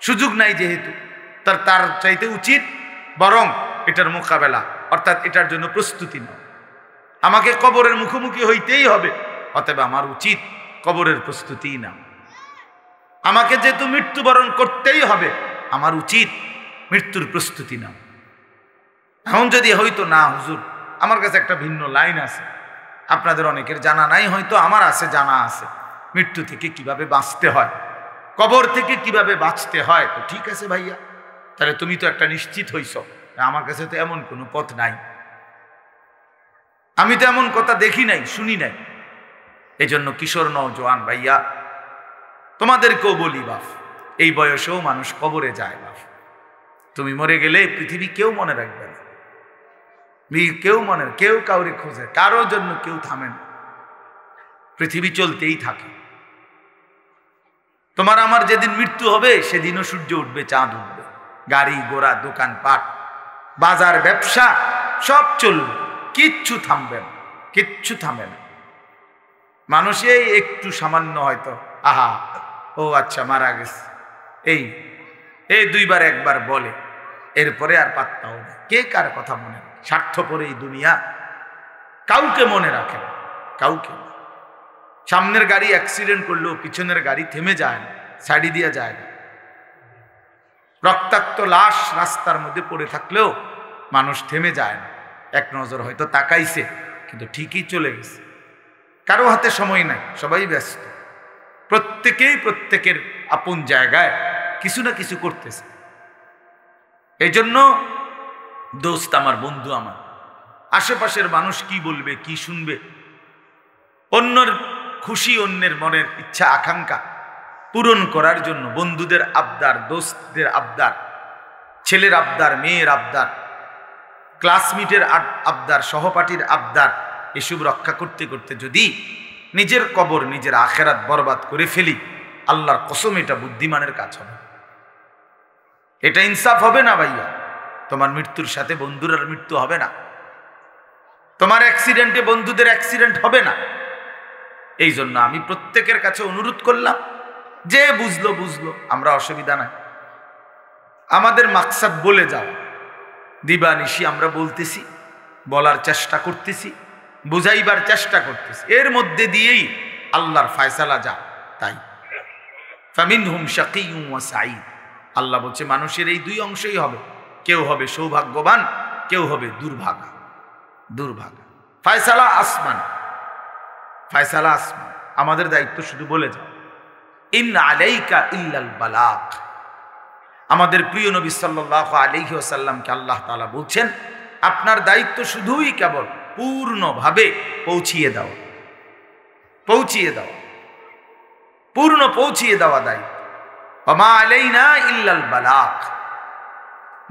[SPEAKER 1] সুযোগ নাই যেহেতু, তার চাইতে উচিত বরং এটার মোকাবেলা, অর্থাৎ এটার জন্য প্রস্তুতি নাও। আমাকে কবরের মুখোমুখি হইতেই হবে, অতএব আমার উচিত কবরের প্রস্তুতি নাও। আমাকে যেহেতু মৃত্যুবরণ করতেই হবে, আমার উচিত মৃত্যুর প্রস্তুতি নাও। এখন যদি হয়তো না হুজুর, আমার কাছে একটা ভিন্ন লাইন আছে, আপনাদের অনেকের জানা নাই, হয়তো আমার আছে, জানা আছে, মৃত্যু থেকে কিভাবে বাঁচতে হয়, কবর থেকে কিভাবে বাঁচতে হয়। তো ঠিক আছে ভাইয়া, তাহলে তুমি তো একটা নিশ্চিত হইছ, আমার কাছে তো এমন কোনো পথ নাই, আমি তো এমন কথা দেখি নাই, শুনি নাই। এই জন্য কিশোর নওজোয়ান ভাইয়া, তোমাদেরকেও বলি বাপ, এই বয়সেও মানুষ কবরে যায় বাপ। তুমি মরে গেলে পৃথিবী কেউ মনে রাখবে না, কেউ কাউরে খোঁজে, কারোর জন্য কেউ থামে না, পৃথিবী চলতেই থাকে। তোমার আমার যেদিন মৃত্যু হবে সেদিনও সূর্য উঠবে, চাঁদ উঠবে, গাড়ি ঘোড়া দোকানপাট বাজার ব্যবসা সব চলবে, কিচ্ছু থামবে না, কিচ্ছু থামবে না। মানুষে একটু সামান্য হয়তো আহা ও আচ্ছা মারা গেছে এই দুইবার একবার বলে, এরপরে আর পাত্তাও না। কে কার কথা মনে রাখে? স্বার্থপর এই দুনিয়া, কাউকে মনে রাখে না, কাউকে। সামনের গাড়ি অ্যাক্সিডেন্ট করলেও পিছনের গাড়ি থেমে যায় না, সাইডে দিয়ে যায় না। রক্তাক্ত লাশ রাস্তার মধ্যে পড়ে থাকলেও মানুষ থেমে যায় না, এক নজর হয়তো তাকাইছে কিন্তু ঠিকই চলে গেছে। কারো হাতে সময় নাই, সবাই ব্যস্ত, প্রত্যেকেই প্রত্যেকের আপন জায়গায় কিছু না কিছু করতেছে। এই জন্য দোস্ত আমার, বন্ধু আমার, আশেপাশের মানুষ কি বলবে কি শুনবে, অন্যের খুশি, অন্যের মনের ইচ্ছা আকাঙ্ক্ষা পূরণ করার জন্য বন্ধুদের আবদার, দোস্তদের আবদার, ছেলের আবদার, মেয়ের আবদার, ক্লাসমেটের আবদার, সহপাঠীর আবদার, এসব রক্ষা করতে করতে যদি নিজের কবর, নিজের আখেরাত বরবাদ করে ফেলি, আল্লাহর কসম এটা বুদ্ধিমানের কাজ হবে, এটা ইনসাফ হবে না ভাইয়া। তোমার মৃত্যুর সাথে বন্ধুর আর মৃত্যু হবে না, তোমার অ্যাক্সিডেন্টে বন্ধুদের অ্যাক্সিডেন্ট হবে না। এই জন্য আমি প্রত্যেকের কাছে অনুরোধ করলাম, যে বুঝলো বুঝলো, আমরা অসুবিধা নাই, আমাদের মাকসাদ বলে যাও, দিবানিশি আমরা বলতেছি, বলার চেষ্টা করতেছি, বুঝাইবার চেষ্টা করতেছি, এর মধ্যে দিয়েই আল্লাহর ফায়সালা যা তাই। ফামিনহুম শাকিয়্যুন ওয়া সাঈদ, আল্লাহ বলছে মানুষের এই দুই অংশই হবে, কেউ হবে সৌভাগ্যবান, কেউ হবে দুর্ভাগা। ফায়সালা আসমান, ফায়সালা আসমান। আমাদের দায়িত্ব শুধু বলে যাও, ইন আলাইকা ইল্লাল বালাগ। আমাদের প্রিয় নবী সাল্লাল্লাহু আলাইহি ওয়াসাল্লামকে আল্লাহ তাআলা বলছেন, আপনার দায়িত্ব শুধুই কেবল পূর্ণভাবে পৌঁছিয়ে দাও, পূর্ণ পৌঁছিয়ে দেওয়া দায়িত্ব। ওমা আলাইনা ইল্লাল বালাগ।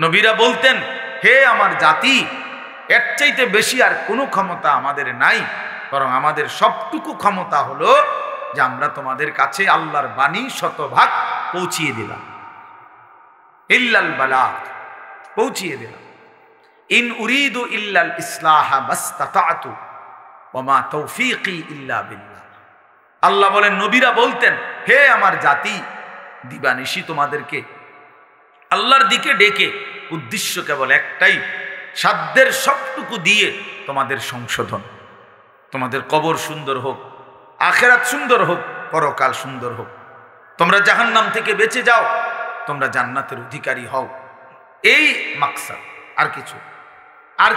[SPEAKER 1] নবীরা বলতেন, হে আমার জাতি, এর চাইতে বেশি আর কোনো ক্ষমতা আমাদের নাই, বরং আমাদের সবটুকু ক্ষমতা হলো যে আমরা তোমাদের কাছে আল্লাহর বাণী শতভাগ পৌঁছিয়ে দিলাম। ইল্লাল বালাগ, পৌঁছিয়ে দিলাম। ইন উরিদু ইল্লাল ইসলাহা মাসতাতাতু ওয়া মা তৌফীকি ইল্লা বিল্লাহ। আল্লাহ বলেন, নবীরা বলতেন, হে আমার জাতি, দিবানিশি তোমাদেরকে আল্লাহর দিকে ডেকে উদ্দেশ্য কেবল একটাই, সাধ্যের সবটুকু দিয়ে তোমাদের সংশোধন, তোমাদের কবর সুন্দর হোক, আখেরাত সুন্দর হোক, পরকাল সুন্দর হোক, তোমরা জাহান্নাম থেকে বেঁচে যাও, তোমরা জান্নাতের অধিকারী হও, এই মাকসাদ, আর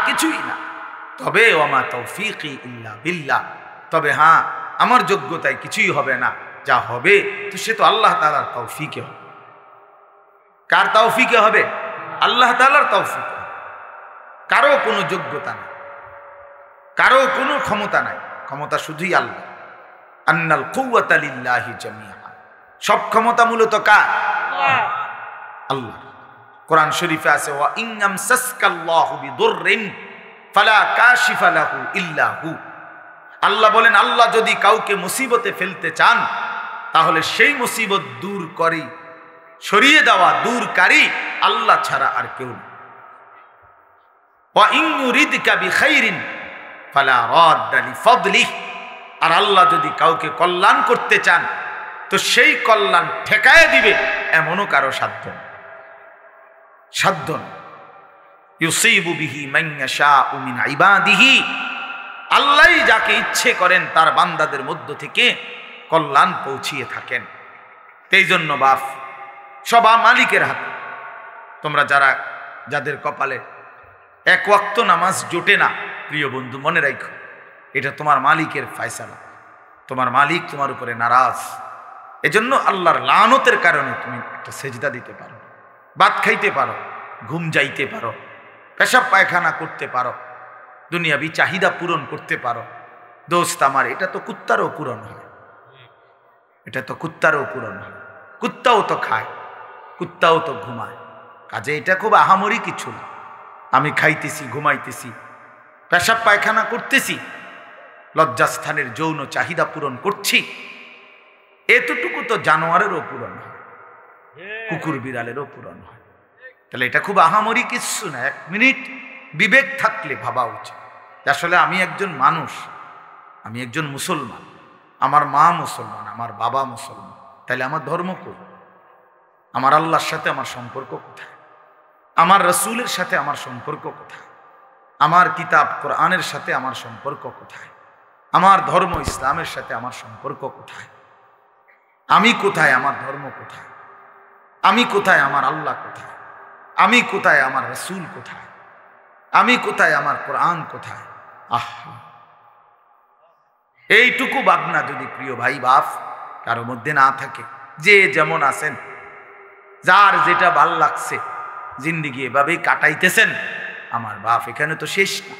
[SPEAKER 1] কিছুই না। তবে ওয়ামা তৌফীকি ইল্লা বিল্লাহ, তবে হ্যাঁ, আমার যোগ্যতায় কিছুই হবে না, যা হবে তো সে তো আল্লাহ তাআলার তৌফিকে হবে। কার তৌফিকে হবে? আল্লাহ তাআলার তৌফিকে। কারো কোনো যোগ্যতা নাই, কারো কোনো ক্ষমতা নাই, ক্ষমতা শুধুই আল্লাহ। আন্নাল কুওয়াতা লিল্লাহি জামিআ, সব ক্ষমতা মূলত কার? আল্লাহ। কোরআন শরীফে আছে, ওয়া ইন ইয়ামসাসকাল্লাহু বিদুররিন ফালা কাশিফা লাহু ইল্লা হু। আল্লাহ বলেন, আল্লাহ যদি কাউকে মুসিবতে ফেলতে চান, তাহলে সেই মুসিবত দূর করি, সরিয়ে দেওয়া, দূরকারী আল্লাহ ছাড়া আর কেউ না। ওয়া ইন ইউরিদকা বিখাইরিন ফালা রাদ্দা লিফাদলিহি, আর আল্লাহ যদি কাউকে কল্যাণ করতে চান, তো সেই কল্যাণ ঠেকায় দিবে এমনও কারো সাধ্য না। ইউসিবু বিহি মান ইয়াশাউ মিন ইবাদিহি, আল্লাহই যাকে ইচ্ছে করেন তার বান্দাদের মধ্য থেকে কল্যাণ পৌঁছিয়ে থাকেন। এই জন্য বাপ, সব মালিকের হাতে। তোমরা যাদের কপালে এক ওয়াক্ত নামাজ জোটে না, প্রিয় বন্ধু, মনে রাখো, এটা তোমার মালিকের ফয়সালা। তোমার মালিক তোমার উপরে নারাজ। এজন্য আল্লাহর লানতের কারণে তুমি একটা সেজদা দিতে পারো, ভাত খাইতে পারো, ঘুম যাইতে পারো, পেশাব পায়খানা করতে পারো, দুনিয়াবি চাহিদা পূরণ করতে পারো। দোস্ত আমার, এটা তো কুত্তারও পূরণ হয়, কুত্তাও তো খায়। কুত্তাও তো ঘুমায়। কাজে এটা খুব আহামরি কিছু না। আমি খাইতেছি, ঘুমাইতেছি, পেশাব পায়খানা করতেছি, লজ্জাস্থানের যৌন চাহিদা পূরণ করছি, এতটুকু তো জানোয়ারেরও পূরণ হয়, কুকুর বিড়ালেরও পূরণ হয়। তাহলে এটা খুব আহামরি কিছু না। 1 মিনিট বিবেক থাকলে ভাবা উচিত আসলে আমি একজন মানুষ, আমি একজন মুসলমান, আমার মা মুসলমান, আমার বাবা মুসলমান, তাহলে আমার ধর্ম কই? আমার আল্লাহর সাথে আমার সম্পর্ক কোথায়? আমার রসুলের সাথে আমার সম্পর্ক কোথায়? আমার কিতাব কোরআনের সাথে আমার সম্পর্ক কোথায়? আমার ধর্ম ইসলামের সাথে আমার সম্পর্ক কোথায়? আমি কোথায়? আমার ধর্ম কোথায়? আমি কোথায়? আমার আল্লাহ কোথায়? আমি কোথায়? আমার রসুল কোথায়? আমি কোথায়? আমার কোরআন কোথায়? আহা, এইটুকু ভাবনা যদি প্রিয় ভাই বাপ কারো মধ্যে না থাকে, যে যেমন আছেন, যার যেটা ভাল লাগছে জিন্দিগি এভাবেই কাটাইতেছেন, আমার বাপ এখানে তো শেষ না।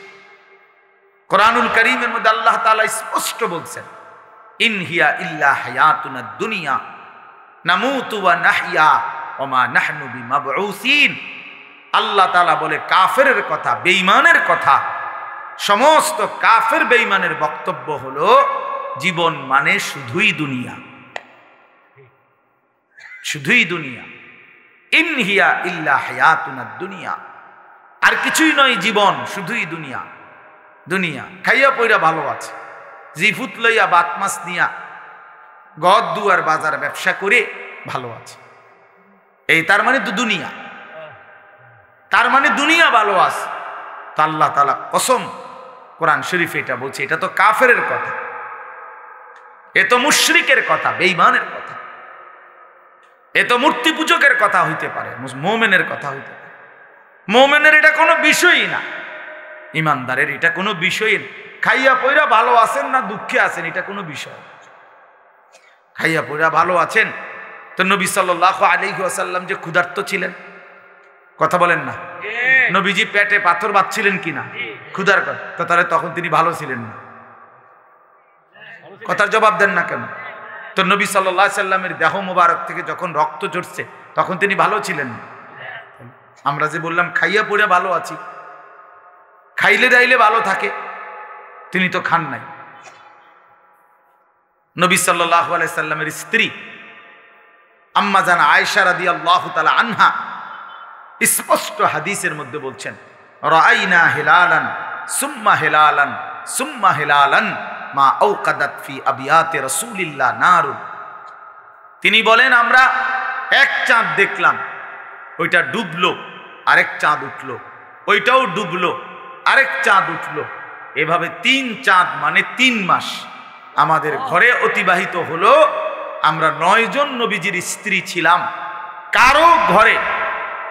[SPEAKER 1] কোরআনুল কারীমের মধ্যে আল্লাহ তাআলা স্পষ্ট বলছেন, ইন হিয়া ইল্লা হায়াতুনা দুনিয়া নামুতু ওয়া নাহইয়া ওয়া মা নাহনু বিমাবউসিন। আল্লাহ তাআলা বলে কাফেরের কথা, বেঈমানের কথা, সমস্ত কাফের বেঈমানের বক্তব্য হলো জীবন মানে শুধুই দুনিয়া, শুধুই দুনিয়া। ইন হিয়া ইল্লা হায়াতুনা দুনিয়া, আর কিছুই নয় জীবন, শুধুই দুনিয়া। দুনিয়া খাইয়া পইরা ভালো আছে, জিফুত লইয়া বাত মাছ নিয়া গদ দুয়ার বাজার ব্যবসা করে ভালো আছে, এই তার মানে তো দুনিয়া, তার মানে দুনিয়া ভালো আছে। তা আল্লাহ তাআলা কসম কোরআন শরীফে এটা বলছে, এটা তো কাফেরের কথা, এ তো মুশরিকের কথা, বেঈমানের কথা, এ তো মূর্তি পূজকের কথা হইতে পারে, মুমিনের কথা হইতে পারে। মুমিনের এটা কোনো বিষয়ই না, ইমানদারের এটা কোনো বিষয়ই না। খাইয়া পয়রা ভালো আছেন না দুঃখে আছেন, এটা কোনো বিষয়। খাইয়া পয়রা ভালো আছেন তো নবী সাল্লাল্লাহু আলাইহি ওয়াসাল্লাম যে ক্ষুধার্ত ছিলেন, কথা বলেন না, নবীজি পেটে পাথর বাঁধছিলেন কিনা ক্ষুধার কথা, তো তাহলে তখন তিনি ভালো ছিলেন না? কথার জবাব দেন না কেন? তো নবী সাল্লাল্লাহু আলাইহি সাল্লামের দেহ মোবারক থেকে যখন রক্ত ঝরছে তখন তিনি ভালো ছিলেন না? আমরা যে বললাম খাইয়া পড়ে ভালো আছি, খাইলে দাইলে ভালো থাকে, তিনি তো খান নাই। নবী সাল্লাল্লাহু আলাইহি সাল্লামের স্ত্রী আম্মা জান আয়েশা রাদিয়াল্লাহু তাআলা আনহা স্পষ্ট হাদিসের মধ্যে বলছেন, রাআইনা হিলালান সুম্মা হিলালান সুম্মা হিলালান মা আওকাদাত ফি আবিয়াতি রাসূলিল্লাহ নারুন। তিনি বলেন আমরা এক চাঁদ দেখলাম, ওইটা ডুবলো, আরেক চাঁদ উঠলো, ওইটাও ডুবলো, আরেক চাঁদ উঠলো, এভাবে 3 চাঁদ মানে 3 মাস আমাদের ঘরে অতিবাহিত হলো। আমরা 9 জন নবীজির স্ত্রী ছিলাম, কারো ঘরে,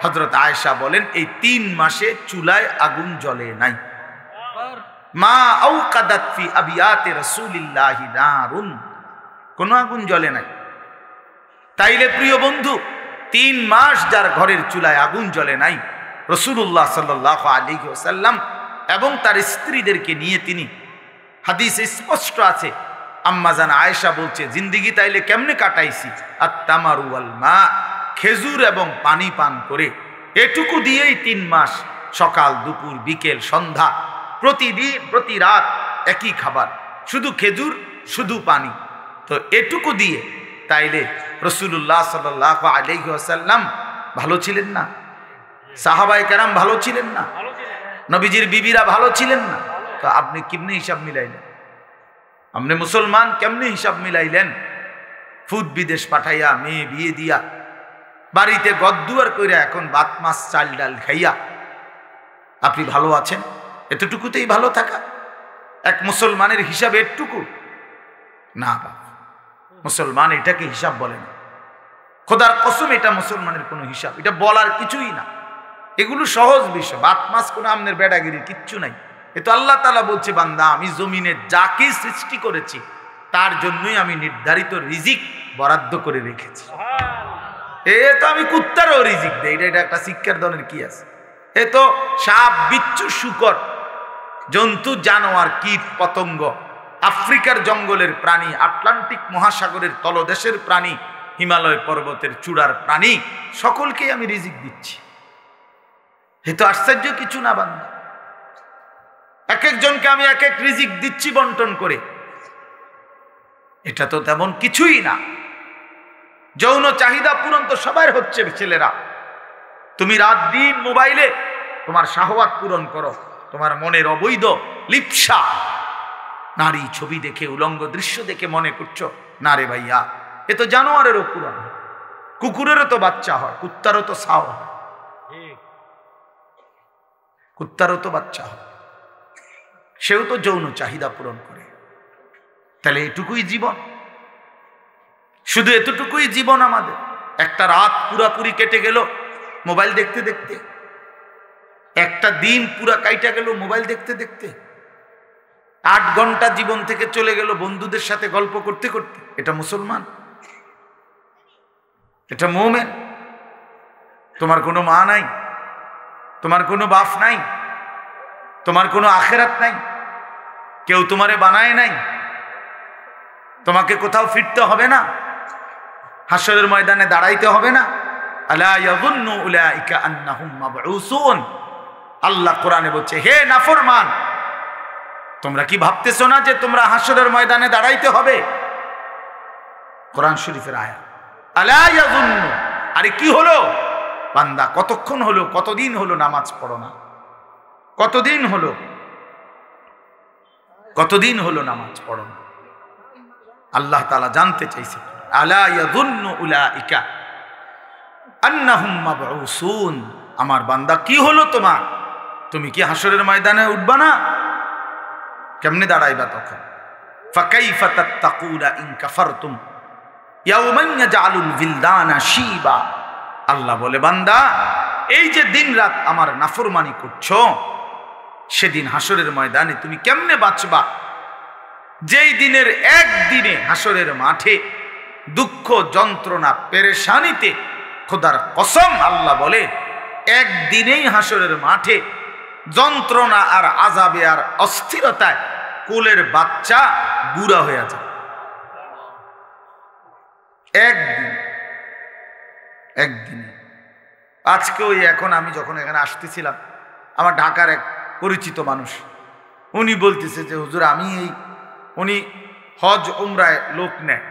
[SPEAKER 1] হযরত আয়েশা বলেন, এই 3 মাসে চুলায় আগুন জ্বলে নাই। মা আওকাদাত ফি আবিয়াতি রাসূলিল্লাহি নারুন, কোনো আগুন জ্বলে নাই। তাইলে প্রিয় বন্ধু, 3 মাস যার ঘরের চুলায় আগুন জ্বলে নাই, রাসূলুল্লাহ সাল্লাল্লাহু আলাইহি ওয়াসাল্লাম এবং তার স্ত্রীদেরকে নিয়ে তিনি, হাদিসে স্পষ্ট আছে, আম্মা জান আয়েশা বলছে, জিন্দেগি তাইলে কেমনে কাটাইছি, আত-তামারু ওয়াল মা, খেজুর এবং পানি পান করে, এটুকু দিয়েই 3 মাস, সকাল দুপুর বিকেল সন্ধ্যা, প্রতিদিন প্রতি রাত একই খাবার, শুধু খেজুর শুধু পানি। তো এটুকু দিয়ে তাইলে রাসূলুল্লাহ সাল্লাল্লাহু আলাইহি ওয়াসাল্লাম ভালো ছিলেন না? সাহাবায়ে কেরাম ভালো ছিলেন না? নবীজির বিবিরা ভালো ছিলেন না? তো আপনি কেমনে হিসাব মিলাইলেন? আপনি মুসলমান কেমনে হিসাব মিলাইলেন? ফুদ বিদেশ পাঠাইয়া, মেয়ে বিয়ে দিয়া, বাড়িতে গদ্দুয়ার কইরা, এখন ভাত মাছ চাল ডাল খাইয়া আপনি ভালো আছেন? এতটুকুতেই ভালো থাকা এক মুসলমানের হিসাব এটুকু না? মুসলমান এটাকে হিসাব বলে না, খোদার কসম এটা মুসলমানের কোনো হিসাব, এটা বলার কিছুই না। এগুলো সহজ বিষয়, ভাত মাছ কোনো আমনের বেড়াগিরির কিচ্ছু নাই। এ তো আল্লাহ তাআলা বলছে, বান্দা আমি জমিনে যাকে সৃষ্টি করেছি তার জন্যই আমি নির্ধারিত রিজিক বরাদ্দ করে রেখেছি। এ তো আমি কুত্তারও রিজিক দেই, এটা একটা শিক্ষার ধরনের কি আছে? এ তো সাপ বিচ্ছু শুকর জন্তু জানোয়ার কীট পতঙ্গ, আফ্রিকার জঙ্গলের প্রাণী, আটলান্টিক মহাসাগরের তলদেশের প্রাণী, হিমালয় পর্বতের চূড়ার প্রাণী সকলকেই আমি রিজিক দিচ্ছি। এ তো আশ্চর্য কিছু না বান্দা। এক একজনকে আমি এক এক রিজিক দিচ্ছি বন্টন করে, এটা তো তেমন কিছুই না। যৌন চাহিদা পূরণ তো সবার হচ্ছে ছেলেরা। তুমি রাত দিন মোবাইলে তোমার শাহওয়াত পূরণ করো, তোমার মনের অবৈধ লিপ্সা, নারী ছবি দেখে উলঙ্গ দৃশ্য দেখে মনে করছো না রে ভাইয়া, এ তো জানোয়ারেরও পূরণ হয়, কুকুরেরও তো বাচ্চা হয়, কুত্তারও তো ছাও হয়, কুত্তারও তো বাচ্চা হয়, সেও তো যৌন চাহিদা পূরণ করে। তাহলে এটুকুই জীবন, শুধু এতটুকুই জীবন আমাদের। একটা রাত পুরাপুরি কেটে গেল মোবাইল দেখতে দেখতে, একটা দিন পুরা কাইটা গেল মোবাইল দেখতে দেখতে, 8 ঘন্টা জীবন থেকে চলে গেল বন্ধুদের সাথে গল্প করতে করতে। এটা মুসলমান? এটা মুমিন? তোমার কোনো মা নাই, তোমার কোনো বাপ নাই, তোমার কোনো আখেরাত নাই, কেউ তোমারে বানায় নাই, তোমাকে কোথাও ফিরতে হবে না, হাসরের ময়দানে দাঁড়াইতে হবে না। আলা ইয়াযুন্নু উলাইকা আন্নাহুম মাবউসুন। আল্লাহ কোরআনে বলছে, হে নাফরমান, তোমরা কি ভাবতেছো না যে তোমরা হাসরের ময়দানে দাঁড়াইতে হবে? কোরআন শরীফের আয়াত। আলা ইয়াযুন্নু, আরে কি হলো বান্দা, কতক্ষণ হলো, কতদিন হলো নামাজ পড়ো না? কতদিন হলো, কতদিন হলো নামাজ পড়ো না? আল্লাহ তাআলা জানতে চাইছে, আলা ইয়াযুন্নু উলাইকা আন্নাহুম মাবউসুন। আমার বান্দা কি হলো তোমার? তুমি কি হাসরের ময়দানে উঠবা না? কেমনে দাঁড়াইবা তখন? ফাকাইফা তাত্তাকুনা ইন কাফারতুম ইয়াওমান ইয়াজআলুল বিলদানা শিবা। আল্লাহ বলে, বান্দা এই যে দিন রাত আমার নাফরমানি করছো, সেদিন হাসরের ময়দানে তুমি কেমনে বাঁচবা? যেই দিনের একদিনে হাসরের মাঠে দুঃখ যন্ত্রণা পেরেশানিতে, খোদার কসম আল্লাহ বলে, একদিনেই হাসরের মাঠে যন্ত্রণা আর আযাবে আর অস্থিরতায় কোলের বাচ্চা বুড়া হয়ে যায়। একদিনে। আজকে ওই এখন আমি যখন এখানে আসতেছিলাম, আমার ঢাকার এক পরিচিত মানুষ, উনি বলতেছে যে হুজুর আমি উনি হজ উমরায় লোক নেয়,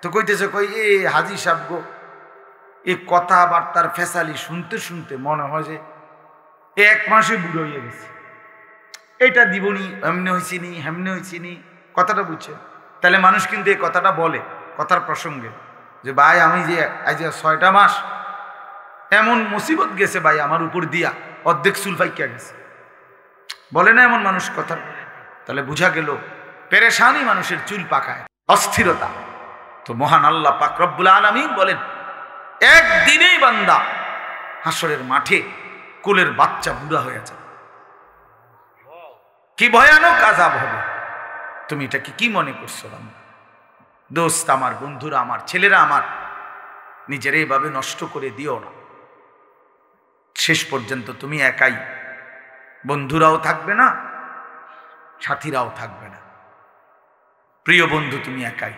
[SPEAKER 1] তো কইতেছে কই এ হাজি সাহেব গো, এই কথাবার্তার ফেসালি শুনতে শুনতে মনে হয় যে 1 মাসে বুড়ো হয়ে গেছে, এটা দিবনি, এমনি হয়েছিনি, হেমনি হয়েছিনি, কথাটা বুঝছে। তাহলে মানুষ কিন্তু এই কথাটা বলে কথার প্রসঙ্গে যে ভাই আমি যে আজ 6টা মাস এমন মুসিবত গেছে ভাই আমার উপর দিয়া, অর্ধেক চুল ফাইকা গেছে, বলে না এমন মানুষ কথা? তাহলে বুঝা গেল পেরেশানি মানুষের চুল পাকায়, অস্থিরতা। তো মহান আল্লাহ পাক রব্বুল আলামিন বলেন, একদিনেই বান্দা হাসরের মাঠে কোলের বাচ্চা বুড়া হয়ে যায়। কি ভয়ানক আযাব হবে! তুমি এটাকে কি মনে করছো বান্দা? দোস্ত আমার, বন্ধুরা আমার, ছেলেরা আমার, নিজের এইভাবে নষ্ট করে দিও না। শেষ পর্যন্ত তুমি একাই, বন্ধুরাও থাকবে না, সাথীরাও থাকবে না। প্রিয় বন্ধু তুমি একাই,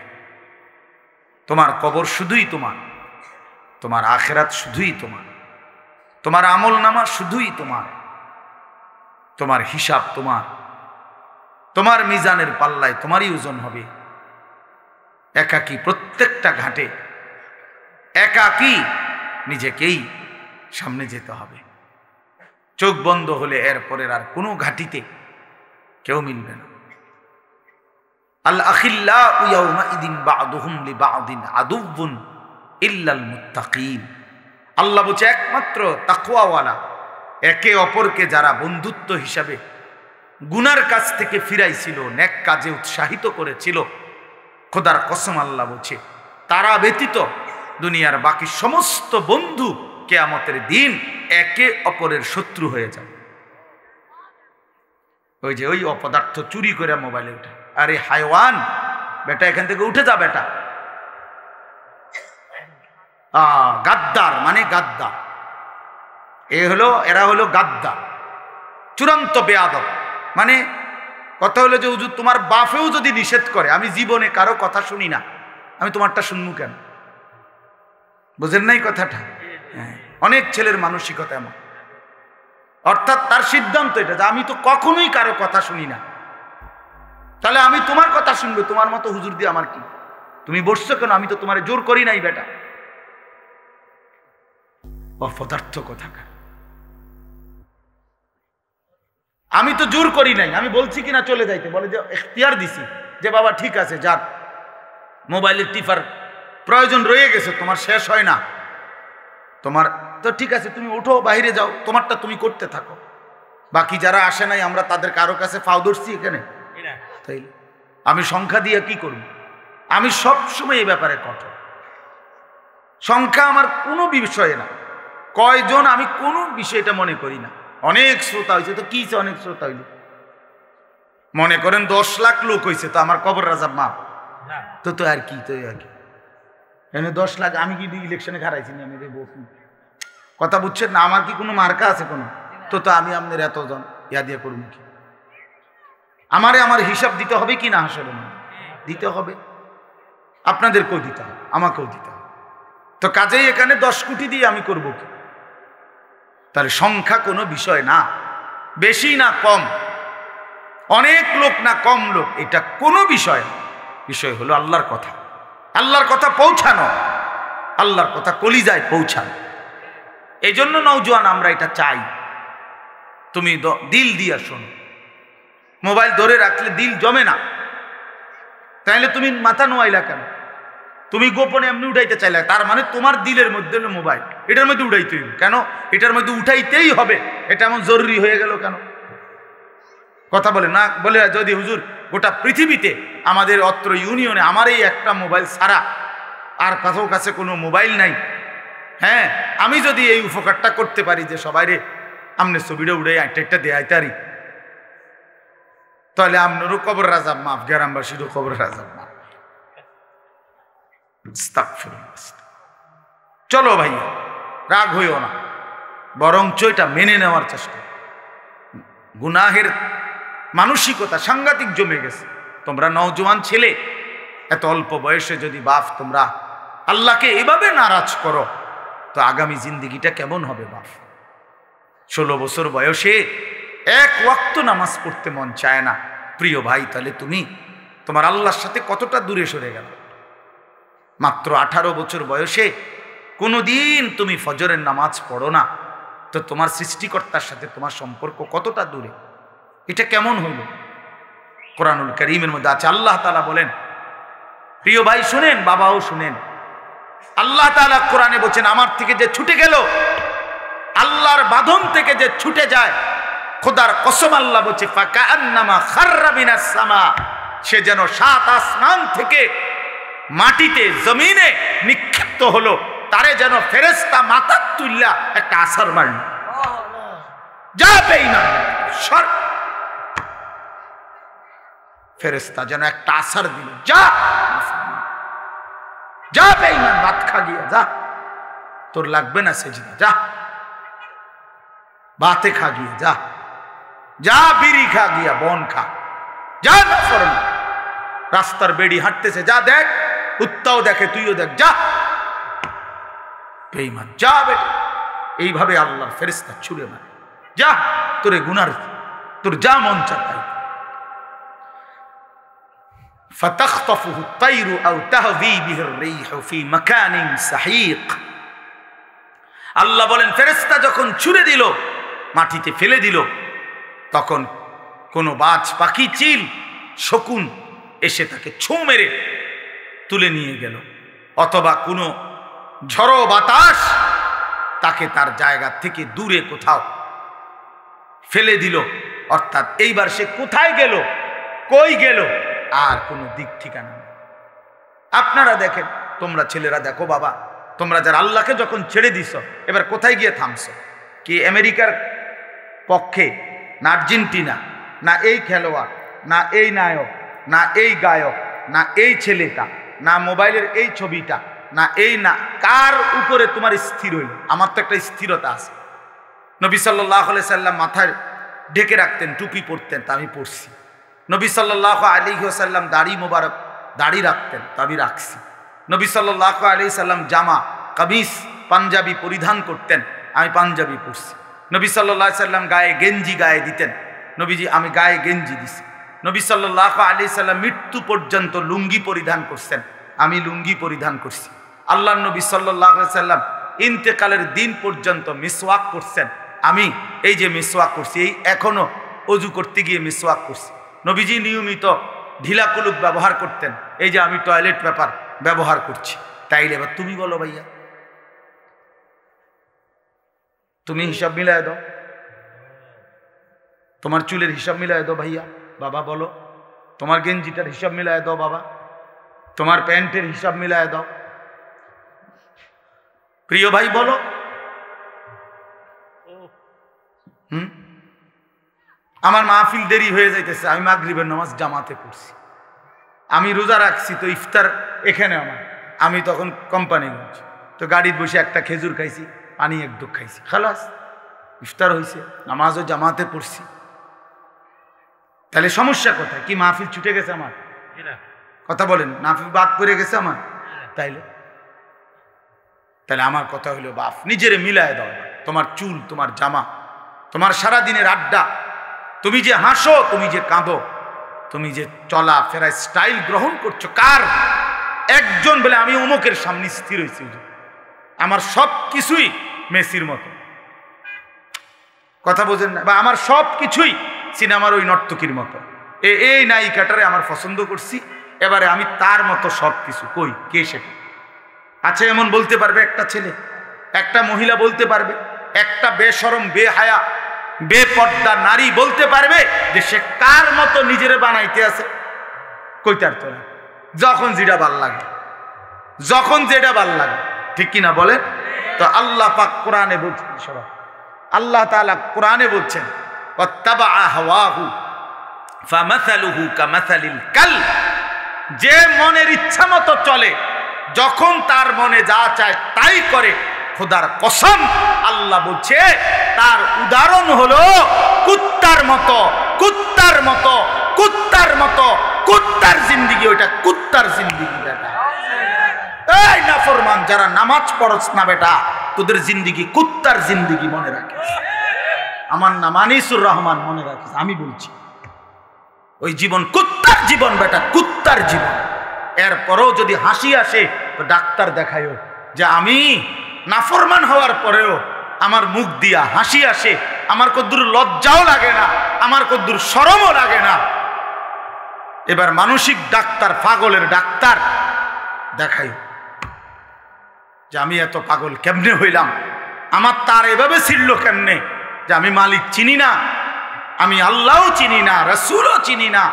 [SPEAKER 1] তোমার কবর শুধুই তোমার, তোমার আখেরাত শুধুই তোমার, তোমার আমল নামা শুধুই তোমার, তোমার হিসাব তোমার, তোমার মিজানের পাল্লায় তোমারই ওজন হবে। একাকী প্রত্যেকটা ঘাটে একাকী নিজেকেই সামনে যেতে হবে। চোখ বন্ধ হলে এরপরের আর কোনো ঘাটিতে কেউ মিলবে না। আল আখিল্লাউ ইয়াউমাইদিন বা'দুহুম লিবা'দিন আদুউন ইল্লাল মুত্তাকিন। আল্লাহ বলছে একমাত্র তাকওয়াওয়ালা একে অপরকে যারা বন্ধুত্ব হিসাবে গুনার কাছ থেকে ফিরাইছিল, নেক কাজে উৎসাহিত করেছিল, খোদার কসম আল্লাহ বলছে তারা ব্যতীত দুনিয়ার বাকি সমস্ত বন্ধু কিয়ামতের দিন একে অপরের শত্রু হয়ে যাবে। ওই যে ওই অপদার্থ চুরি করে মোবাইলে উঠে, আরে হায়ওয়ান বেটা এখান থেকে উঠে যা বেটা, গাদ্দার মানে গাদ্দার, এরা হলো গাদ্দার, চূড়ান্ত বেয়াদব। মানে কথা হলো যে হুজুর তোমার বাপেও যদি নিষেধ করে, আমি জীবনে কারো কথা শুনি না, আমি তোমারটা শুনবো কেন? বুঝেন নাই কথাটা? হ্যাঁ, অনেক ছেলের মানসিকতা এমন, অর্থাৎ তার সিদ্ধান্ত এটা যে আমি তো কখনোই কারো কথা শুনি না, তাহলে আমি তোমার কথা শুনবো, তোমার মতো হুজুর দিয়ে আমার কি? তুমি বসছো কেন? আমি তো তোমার জোর করি নাই বেটা। অপদার্থ কোথাকার, আমি তো জোর করি নাই, আমি বলছি কিনা চলে যাইতে, বলে যে এখতিয়ার দিছি যে বাবা ঠিক আছে যার মোবাইলের টিপার প্রয়োজন রয়ে গেছে, তোমার শেষ হয় না, তোমার তো ঠিক আছে, তুমি উঠো বাইরে যাও, তোমারটা তুমি করতে থাকো, বাকি যারা আসে নাই আমরা তাদের কারো কাছে ফাও ধরছি এখানে? তাই আমি সংখ্যা দিয়ে কি করব? আমি সবসময় এই ব্যাপারে কঠোর, সংখ্যা আমার কোনো বিষয়ে না, কয়জন আমি কোনো বিষয়টা মনে করি না। অনেক শ্রোতা হয়েছে তো কি, অনেক শ্রোতা হইল, মনে করেন 10 লাখ লোক হয়েছে তো আমার কবর রাজা মাপ তো তো আর কি, তো আর কি এনে 10 লাখ, আমি কি ইলেকশনে হারাইছি না? আমি কথা বুঝছেন না? আমার কি কোনো মার্কা আছে কোনো? তো তো আমি আপনার এতজন ইয়া দিয়ে করুন কি? আমারে আমার হিসাব দিতে হবে কি না? আসলে দিতে হবে, আপনাদেরকেও দিতে হবে, আমাকেও দিতে হবে। তো কাজেই এখানে 10 কোটি দিয়ে আমি করব কি? তাহলে সংখ্যা কোনো বিষয় না, বেশি না কম, অনেক লোক না কম লোক, এটা কোনো বিষয় না। বিষয় হলো আল্লাহর কথা, আল্লাহর কথা পৌঁছানো, আল্লাহর কথা কলিজায় পৌঁছানো। এই জন্য নওজোয়ান আমরা এটা চাই, তুমি দিল দিয়া শোনো। মোবাইল ধরে রাখলে দিল জমে না, তাইলে তুমি মাথা নোয়াইলা কেন? তুমি গোপনে এমনি উঠাইতে চাইলে, তার মানে তোমার দিলের মধ্যে হলো মোবাইল, এটার মধ্যে উঠাইতেই কেন? এটার মধ্যে উঠাইতেই হবে, এটা এমন জরুরি হয়ে গেল কেন? কথা বলে না, বলে যদি হুজুর গোটা পৃথিবীতে আমাদের অত্র ইউনিয়নে আমার এই একটা মোবাইল ছাড়া আর কারো কাছে কোনো মোবাইল নাই, হ্যাঁ, আমি যদি এই উপকারটা করতে পারি যে সবাইরে আমনে ছবিটা উড়ে একটা দেয়াইতে পারি, তাহলে আপনারও কবর রাজা মাফ, গ্রামবাসীরও কবর রাজা মাফ। চলো ভাইয়া, রাগ হইও না, বরঞ্চ এটা মেনে নেওয়ার চেষ্টা। গুনাহের মানসিকতা সাংঘাতিক জমে গেছে। তোমরা নওজোয়ান ছেলে, এত অল্প বয়সে যদি বাপ তোমরা আল্লাহকে এভাবে নারাজ করো, তো আগামী জিন্দিগিটা কেমন হবে বাপ? 16 বছর বয়সে এক ওয়াক্ত নামাজ পড়তে মন চায় না, প্রিয় ভাই, তাহলে তুমি তোমার আল্লাহর সাথে কতটা দূরে সরে গেল? মাত্র 18 বছর বয়সে কোনোদিন তুমি ফজরের নামাজ পড়ো না, তো তোমার সৃষ্টিকর্তার সাথে তোমার সম্পর্ক কতটা দূরে? এটা কেমন হইল? কোরআনুল কারীমের মধ্যে আছে, আল্লাহ তাআলা বলেন, প্রিয় ভাই শুনেন, বাবাও শুনেন, আল্লাহ তাআলা কোরআনে বলছেন, আমার থেকে যে ছুটে গেল, আল্লাহর বাঁধন থেকে যে ছুটে যায়, খোদার কসম আল্লাহ বলছে, ফাকান্নামা খাররা মিনাস সামা, সে যেন 7 আসমান থেকে মাটিতে জমিনে নিক্ষিপ্ত হলো, তারে যেন ফেরেশতা মাথা তুল্লা একটা আছাড় মারল। যা বেঈমান সর, ফেরেশতা যেন একটা আছাড় দিল, যা যা বেঈমান, ভাত খা গিয়া যা, তোর লাগবে না সেজদা, যা ভাতে খা গিয়া, যা যা বিড়ি খা গিয়া, বন খা, যা না ফরম, রাস্তার বেড়ি হাঁটতেছে, যা দেখ, কুত্তাও দেখে, তুইও দেখ, যা বেঈমান, যা বেটা। এইভাবে আল্লাহর ফেরেশতা ছুড়ে মারে, যা তোরে গুনার, তোর যা মন চায় তাই। ফাতাখতাফুহু আত-তায়রু আও তাহবি বিহির রিহু ফি মাকানিন সাহিক। আল্লাহ বলেন, ফেরেশতা যখন ছুড়ে দিল, মাটিতে ফেলে দিল, তখন কোনো বাজ পাখি, চিল, শকুন এসে তাকে ছোঁ মেরে তুলে নিয়ে গেল, অথবা কোনো ঝড়ো বাতাস তাকে তার জায়গা থেকে দূরে কোথাও ফেলে দিল। অর্থাৎ এইবার সে কোথায় গেল, কই গেল, আর কোনো দিক ঠিকানা নেই। আপনারা দেখেন, তোমরা ছেলেরা দেখো বাবা, তোমরা যারা আল্লাহকে যখন ছেড়ে দিছ, এবার কোথায় গিয়ে থামছো? কি আমেরিকার পক্ষে, না আর্জেন্টিনা, না এই খেলোয়াড়, না এই নায়ক, না এই গায়ক, না এই ছেলেটা, না মোবাইলের এই ছবিটা, না এই, না কার উপরে তোমার স্থির হইল? আমার তো একটা স্থিরতা আছে। নবী সাল্লাল্লাহু আলাইহি সাল্লাম মাথায় ঢেকে রাখতেন, টুপি পরতেন, তা আমি পরছি। নবী সাল্লাল্লাহু আলাইহি ওয়াসাল্লাম দাড়ি মোবারক, দাড়ি রাখতেন, তা আমি রাখছি। নবী সাল্লাল্লাহু আলাইহি সাল্লাম জামা কামিজ পাঞ্জাবি পরিধান করতেন, আমি পাঞ্জাবি পরছি। নবী সাল্লাল্লাহু আলাইহি সাল্লাম গায়ে গেঞ্জি গায়ে দিতেন, নবীজি আমি গায়ে গেঞ্জি দিছি। নবী সাল্লাল্লাহু আলাইহি সাল্লাম মৃত্যু পর্যন্ত লুঙ্গি পরিধান করছেন, আমি লুঙ্গি পরিধান করছি। আল্লাহর নবী সাল্লাল্লাহু আলাইহি সাল্লাম ইন্তেকালের দিন পর্যন্ত মিসওয়াক করছেন, আমি এই যে মিসওয়াক করছি, এই এখনো অজু করতে গিয়ে মিসওয়াক করছি। নবীজি নিয়মিত ঢিলা কুলুপ ব্যবহার করতেন, এই যে আমি টয়লেট পেপার ব্যবহার করছি। তাইলে এবার তুমি বলো ভাইয়া, তুমি হিসাব মিলায় দাও, তোমার চুলের হিসাব মিলায় দাও ভাইয়া। বাবা বলো, তোমার গেঞ্জিটার হিসাব মিলায় দাও বাবা, তোমার প্যান্টের হিসাব মিলায় দাও। প্রিয় ভাই বলো, আমার মাহফিল দেরি হয়ে যাইতেছে, আমি মাগরিবের নামাজ জামাতে পড়ছি, আমি রোজা রাখছি, তো ইফতার এখানে আমার, আমি তখন কোম্পানিগঞ্জ, তো গাড়ির বসে একটা খেজুর খাইছি, পানি এক ডুক খাইছি, খালাস ইফতার হয়েছে, নামাজও জামাতে পড়ছি। তাহলে সমস্যা কোথায়? কি মাহফিল ছুটে গেছে আমার? কথা বলেন, মাহফিল বাদ পড়ে গেছে আমার? তাহলে আমার কথা হলো বাপ, নিজেরে মিলায় দাও। তোমার চুল, তোমার জামা, তোমার সারাদিনের আড্ডা, তুমি যে হাসো, তুমি যে কাঁদো, তুমি যে চলা ফেরায় স্টাইল গ্রহণ করছো কার? একজন বলে আমি অমুকের সামনে স্থির হয়েছি, আমার সব কিছুই মেসির মতো, কথা বোঝেন না? বা আমার সব কিছুই সিনেমার ওই নর্তকীর মতো, এই নায়িকাটারে আমার পছন্দ করছি, এবারে আমি তার মতো সব কিছু। কই, কে সেটা আছে এমন বলতে পারবে? একটা ছেলে, একটা মহিলা বলতে পারবে? একটা বেশরম বেহায়া বেপর্দা নারী বলতে পারবে যে সে কার মতো নিজেরে বানাইতে আছে? কইতার তো না। যখন যেটা ভাল লাগে, যখন যেটা ভাল লাগে, ঠিক কিনা বলেন? তো আল্লাহ পাক কোরআনে বলছেন, সবাই আল্লাহ তাআলা কোরআনে বলছেন, ওয়াত্তাবাআ হাওয়াহু ফামাসালুহু কামাসালিল কালব, যে মনের ইচ্ছা মতো চলে, যখন তার মনে যা চায় তাই করে, খোদার কসম আল্লাহ বলছে তার উদাহরণ হলো কুত্তার মতো, কুত্তার মতো, কুত্তার মতো, কুত্তার জিন্দেগি। ওইটা কুত্তার জিন্দেগি বেটা। এই নাফরমান যারা নামাজ পড়ছ না বেটা, তোদের জিন্দেগি কুত্তার জিন্দেগি, মনে রাখিস। আমার নাম আনিসুর রহমান, মনে রাখিস, আমি বলছি ওই জীবন কুত্তার জীবন বেটা, কুত্তার জীবন। এরপরেও যদি হাসি আসে তো ডাক্তার দেখায়ও যে আমি নাফরমান হওয়ার পরেও আমার মুখ দিয়া হাসি আসে, আমার কদ্দুর লজ্জাও লাগে না, আমার কদ্দুর শরমও লাগে না। এবার মানসিক ডাক্তার, পাগলের ডাক্তার দেখাই যে আমি এত পাগল কেমনে হইলাম, আমার তার এভাবে ছিল কেমনে যে আমি মালিক চিনি না, আমি আল্লাহও চিনি না, রাসূলও চিনি না,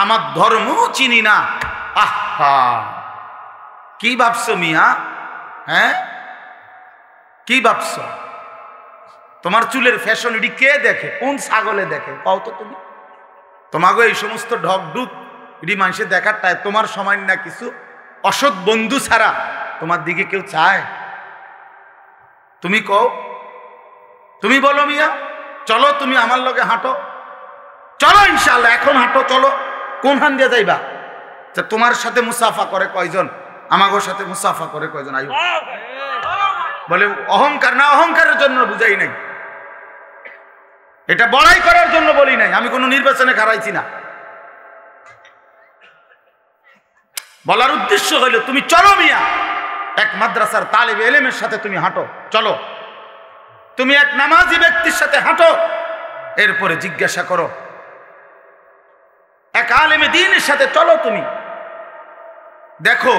[SPEAKER 1] আমার ধর্মও চিনি না। আহা, কি ভাবছো মিয়া? হ্যাঁ, কি ভাবছো? তোমার চুলের ফ্যাশন এটি কে দেখে? কোন ছাগলে দেখে কও তো তুমি? তোমাকে এই সমস্ত ঢকঢুক এটি মানুষে দেখার টাই তোমার সময় না, কিছু অসৎ বন্ধু ছাড়া তোমার দিকে কেউ চায়? তুমি কও, তুমি বলো মিয়া, চলো তুমি আমার লগে হাঁটো, চলো ইনশাআল্লাহ এখন হাঁটো, চলো। কোন হান দিয়ে যাইবা? তোমার সাথে মুসাফা করে কয়জন? আমাগোর সাথে মুসাফা করে কয়জন? আয়ু বলে অহংকার না, অহংকারের জন্য বুঝাই নাই, এটা বড়াই করার জন্য বলি নাই, আমি কোনো নির্বাচনে খারাইছি না। বলার উদ্দেশ্য হইল তুমি চলো মিয়া, এক মাদ্রাসার তালেবে ইলমের সাথে তুমি হাঁটো, চলো। তুমি এক নামাজি ব্যক্তির সাথে হাঁটো, এরপরে জিজ্ঞাসা করো এক আলেমে দ্বীনের সাথে চলো, তুমি দেখো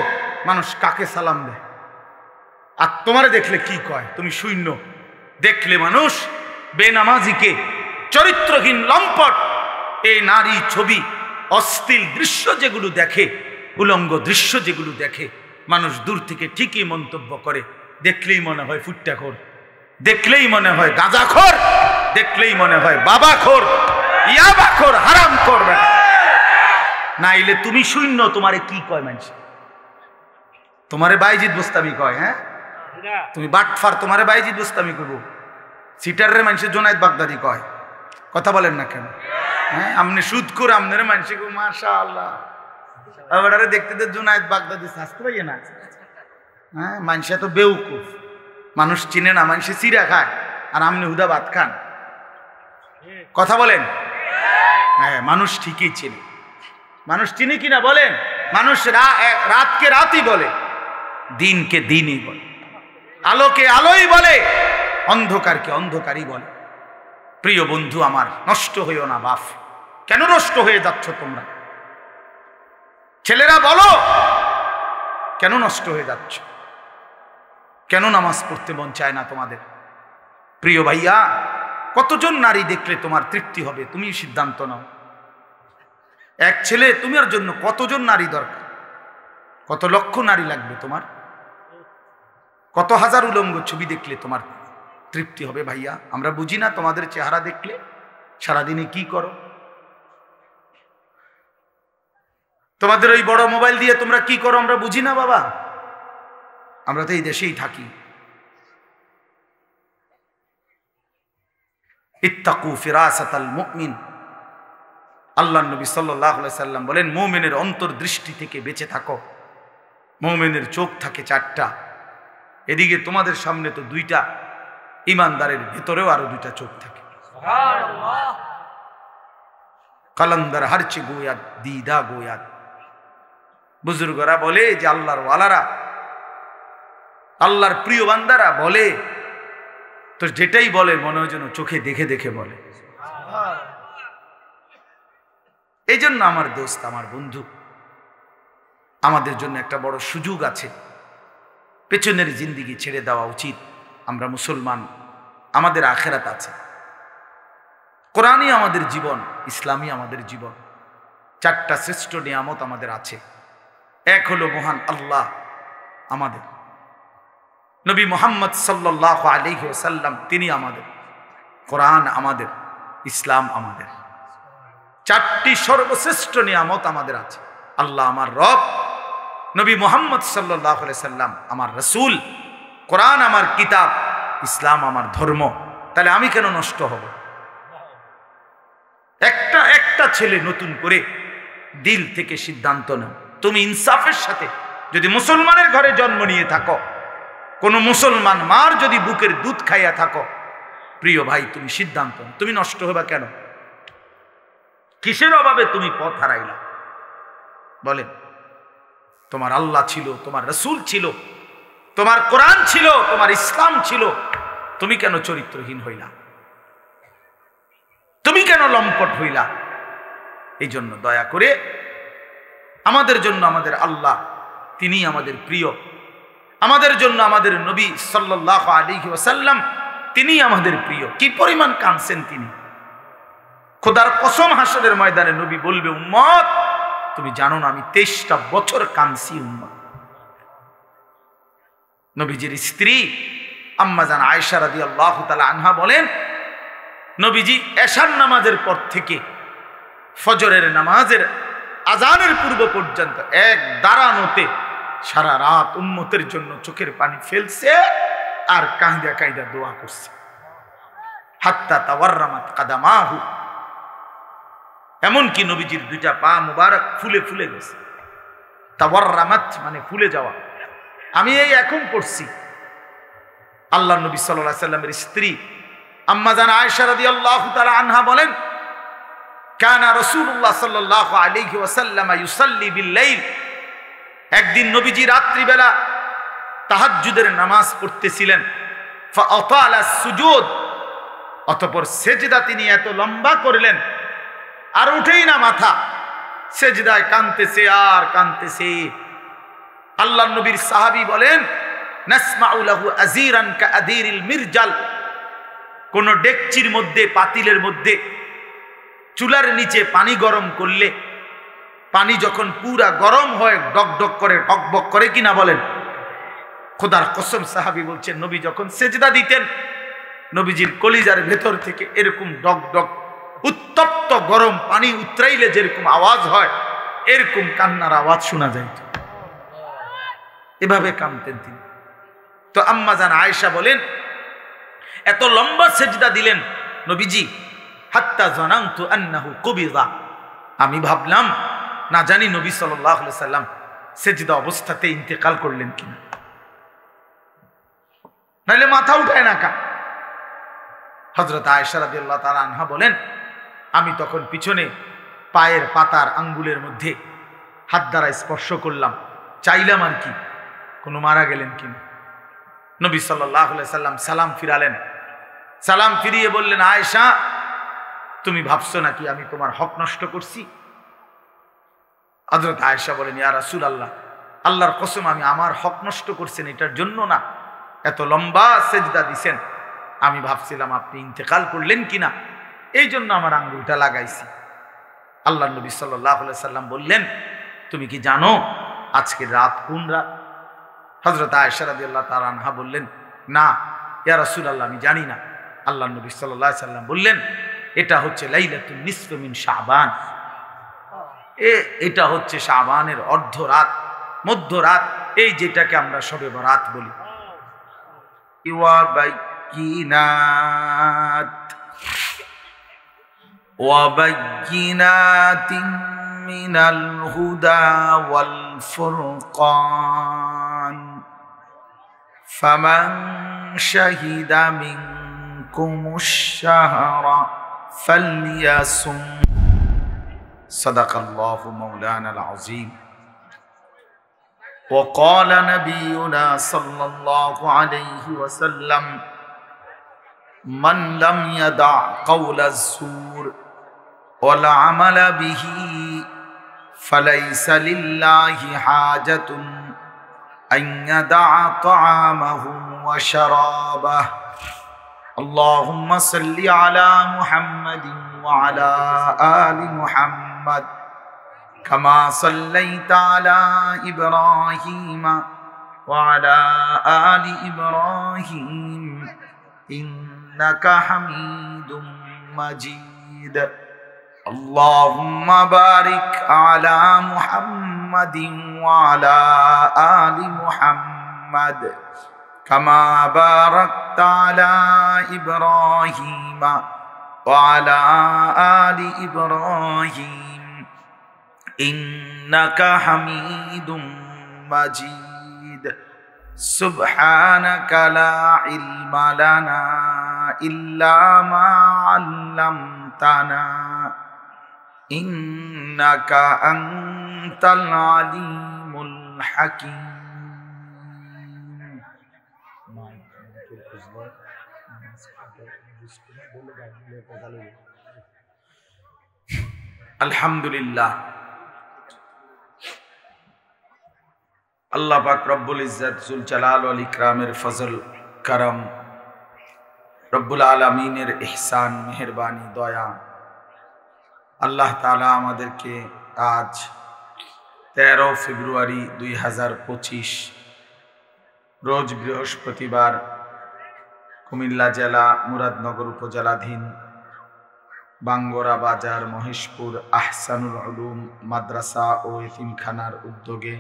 [SPEAKER 1] মানুষ কাকে সালাম দেয়, আর তোমারে দেখলে কি কয়, তুমি শূন্য। দেখলে মানুষ বেনামাজিকে, চরিত্রহীন লম্পট, এই নারী ছবি, অশ্লীল দৃশ্য যেগুলো দেখে, উলঙ্গ দৃশ্য যেগুলো দেখে, মানুষ দূর থেকে ঠিকই মন্তব্য করে। দেখলেই মনে হয় ফুট্টাখোর, দেখলেই মনে হয় গাঁজাখোর, দেখলেই মনে হয় বাবাখোর, ইয়াবাখোর, হারামখোর। নাইলে তুমি শূন্য, তোমারে কি কয় মানুষ? তোমারে বাইজিদ বুস্তামি কয়। হ্যাঁ, তুমি বাটফার, তোমারে বাইজিদ বুস্তামি করবো। সিটারে মানুষের জোনায়েদ বাগদাদি কয়, কথা বলেন না কেন? হ্যাঁ, আমনে সুদ করে আমনের মানুষে মাশাআল্লাহ, আবার দেখতে জোনায়েদ বাগদাদি শাস্তি পাইয়ে না, হ্যাঁ, মানুষে তো বেউকুফ, মানুষ চিনে না, মানুষে চিরা খায়, আর আপনি হুদা ভাত খান। কথা বলেন? হ্যাঁ, মানুষ ঠিকই চিনে। মানুষ চিনি কিনা বলেন? মানুষ রাতকে রাতই বলে, দিনকে দিনই বলে, আলোকে আলোই বলে, অন্ধকারকে অন্ধকারই বলে। প্রিয় বন্ধু আমার, নষ্ট হইও না বাপ। কেন নষ্ট হয়ে যাচ্ছ তোমরা? ছেলেরা বলো, কেন নষ্ট হয়ে যাচ্ছ? কেন নামাজ পড়তে মন চায় না তোমাদের? প্রিয় ভাইয়া, কতজন নারী দেখলে তোমার তৃপ্তি হবে? তুমি সিদ্ধান্ত নাও। এক ছেলে, তোমার জন্য কতজন নারী দরকার? কত লক্ষ নারী লাগবে তোমার? কত হাজার উলঙ্গ ছবি দেখলে তোমার তৃপ্তি হবে? ভাইয়া, আমরা বুঝি না তোমাদের চেহারা দেখলে সারাদিনে কি করো? তোমাদের ওই বড় মোবাইল দিয়ে তোমরা কি করো আমরা বুঝি না বাবা। আমরা তো এই দেশেই থাকি। ইত্তাকু ফিরাসাতাল মুমিন, আল্লাহর নবী সাল্লাল্লাহু আলাইহি সাল্লাম বলেন, মুমিনের অন্তর্দৃষ্টি থেকে বেঁচে থাকো। মুমিনের চোখ থাকে 4টা, এদিকে তোমাদের সামনে তো 2টা, ইমানদারের ভেতরেও আরো 2টা চোখ থাকে। সুবহানাল্লাহ। কালান্দার হারচে গোয়াত দিদা গোয়াত। বুজুর্গরা বলে যে আল্লাহর ওয়ালারা, আল্লাহর প্রিয় বান্দারা বলে তো যেটাই বলে মনে হয় যেন চোখে দেখে দেখে বলে। এই জন্য আমার দোস্ত, আমার বন্ধু, আমাদের জন্য একটা বড় সুযোগ আছে। পেছনের জিন্দিগি ছেড়ে দেওয়া উচিত। আমরা মুসলমান, আমাদের আখেরাত আছে। কোরআনই আমাদের জীবন, ইসলামই আমাদের জীবন। 4টা শ্রেষ্ঠ নিয়ামত আমাদের আছে। এক হলো মহান আল্লাহ আমাদের, নবী মুহাম্মদ সাল্লাল্লাহু আলাইহি ওয়াসাল্লাম তিনি আমাদের, কোরআন আমাদের, ইসলাম আমাদের। 4টি সর্বশ্রেষ্ঠ নিয়ামত আমাদের আছে। আল্লাহ আমার রব, নবী মুহাম্মদ সাল্লাল্লাহু আলাইহি সাল্লাম আমার রাসূল, কোরআন আমার কিতাব, ইসলাম আমার ধর্ম। তাহলে আমি কেন নষ্ট হব? একটা ছেলে নতুন করে দিল থেকে সিদ্ধান্ত নাও। তুমি ইনসাফের সাথে যদি মুসলমানের ঘরে জন্ম নিয়ে থাকো, কোন মুসলমান মার যদি বুকের দুধ খাইয়া থাকো, প্রিয় ভাই, তুমি সিদ্ধান্ত নাও, তুমি নষ্ট হবা কেন? কিসের অভাবে তুমি পথ হারাইলা? বলেন, তোমার আল্লাহ ছিল, তোমার রাসূল ছিল, তোমার কোরআন ছিল, তোমার ইসলাম ছিল, তুমি কেন চরিত্রহীন হইলা? তুমি কেন লম্পট হইলা? এই জন্য দয়া করে আমাদের জন্য আমাদের আল্লাহ, তিনি আমাদের প্রিয়। আমাদের জন্য আমাদের নবী সাল্লাল্লাহু আলাইহি ওয়াসাল্লাম তিনি আমাদের প্রিয়। কি পরিমাণ কাঁদছেন তিনি! খোদার কসম, হাসরের ময়দানে নবী বলবে, উম্মত তুমি জানো না আমি 23টা বছর কাঁদছি উম্মত। নবীজির স্ত্রী আম্মা জান আয়েশা রাদিয়াল্লাহু তাআলা আনহা বলেন, নবীজি এশার নামাজের পর থেকে ফজরের নামাজের আজানের পূর্ব পর্যন্ত এক দাঁড়ানোতে সারা রাত উম্মতের জন্য চোখের পানি ফেলছে আর কাঁদা কাঁদা দোয়া করছে। হাত্তা তাওয়াররামাত কাদামাহু, এমনকি নবীজির 2টা পা মুবারক ফুলে ফুলে গেছে। তাওয়াররামাত মানে ফুলে যাওয়া। আমি এই এখন পড়ছি। আল্লাহ নবী সাল্লাল্লাহু আলাইহি সাল্লামের স্ত্রী আম্মা জান আয়েশা রাদিয়াল্লাহু তাআলা আনহা বলেন, কানা রাসূলুল্লাহ সাল্লাল্লাহু আলাইহি ওয়াসাল্লাম ইউসাল্লি বিল-লাইল, একদিন নবীজি রাত্রিবেলা তাহাজ্জুদের নামাজ পড়তেছিলেন। ফাআতালা সুজুদ, অতঃপর সেজদা তিনি এত লম্বা করলেন আর উঠেই না মাথা, সেজদায় কাঁদতেছে আর কাঁদতেছে। আল্লাহ নবীর সাহাবী বলেন, নাসমাউ লাহু আযীরান কাআযীরিল মিরজাল, কোন ডেকচির মধ্যে, পাতিলের মধ্যে চুলার নিচে পানি গরম করলে পানি যখন পুরা গরম হয় ডকডক করে, টকবক করে কিনা বলেন? খোদার কসম, সাহাবী বলছেন নবী যখন সেজদা দিতেন, নবীজির কলিজার ভেতর থেকে এরকম ডকডক উত্তপ্ত গরম পানি উতরাইলে যেরকম আওয়াজ হয়, এরকম কান্নার আওয়াজ শোনা যাইত। এভাবে কাঁদতেন তিনি। তো আম্মা জান আয়েশা বলেন, এত লম্বা সেজদা দিলেন নবীজি, হাত্তা জানান্তু আন্নাহু কুবিযা, আমি ভাবলাম না জানি নবী সাল্লাল্লাহু আলাইহি সাল্লাম সেজদা অবস্থাতে ইন্তেকাল করলেন কিনা। নাইলে মাথা উঠায় না কা। হযরত আয়েশা রাদিয়াল্লাহু তাআলা আনহা বলেন, আমি তখন পিছনে পায়ের পাতার আঙ্গুলের মধ্যে হাত দ্বারা স্পর্শ করলাম, চাইলাম আর কি কোনো মারা গেলেন কিনা। নবী সাল্লাল্লাহু আলাইহি সাল্লাম সালাম ফিরালেন। সালাম ফিরিয়ে বললেন, আয়েশা তুমি ভাবছো নাকি আমি তোমার হক নষ্ট করছি? হযরত আয়েশা বলেন, ইয়া রাসূলুল্লাহ, আল্লাহর কসম আমি আমার হক নষ্ট করছেন এটার জন্য না, এত লম্বা সেজদা দিছেন, আমি ভাবছিলাম আপনি ইন্তেকাল করলেন কিনা, এই জন্য আমার আঙ্গুলটা লাগাইছি। আল্লাহ নবী সাল্লাল্লাহু আলাইহি সাল্লাম বললেন, তুমি কি জানো আজকের রাত কোন রাত? হযরত আয়েশা রাদিয়াল্লাহু তাআলা আনহা বললেন, না ইয়া রাসূলুল্লাহ আমি জানি না। আল্লাহ নবী সাল্লাল্লাহু আলাইহি সাল্লাম বললেন, এটা হচ্ছে লাইলাতুন নিসফ মিন শাবান, এটা হচ্ছে শাবানের অর্ধ রাত, মধ্য রাত, এই যেটাকে আমরা শবে বরাত বলি। ওয়াবাইয়িনাতিন মিনাল হুদা ওয়াল ফুরকান ফামান শাহিদা মিনকুমুশ শাহরা ফালইয়াসুম। সাদাকাল্লাহু মাওলানাল আযীম। وقال نبينا صلى الله عليه وسلم من لم يدع قول الزور والعمل به فليس لله حاجة أن يدع طعامه وشرابه. اللهم صل على محمد وعلى آل محمد كما صليت على إبراهيم وعلى آل إبراهيم إنك حميد مجيد. اللهم بارك على محمد وعلى آل محمد كما باركت على إبراهيم وعلى آل إبراهيم إنك حميد مجيد. سبحانك لا علم لنا إلا ما علمتنا إنك أنت العليم الحكيم. আলহামদুলিল্লাহ, আল্লাহ পাক রব্বুল ইজ্জত জুল জালাল ওয়াল ইকরামের ফজল করম, রব্বুল আলামিনের ইহসান মেহেরবানি দয়া, আল্লাহ তাআলা আমাদেরকে আজ 13 ফেব্রুয়ারি 2025 রোজ বৃহস্পতিবার কুমিল্লা জেলা মুরাদনগর উপজেলাধীন বাঙ্গরা বাজার মহেশপুর আহসানুল উলুম মাদ্রাসা ও এতিমখানার উদ্যোগে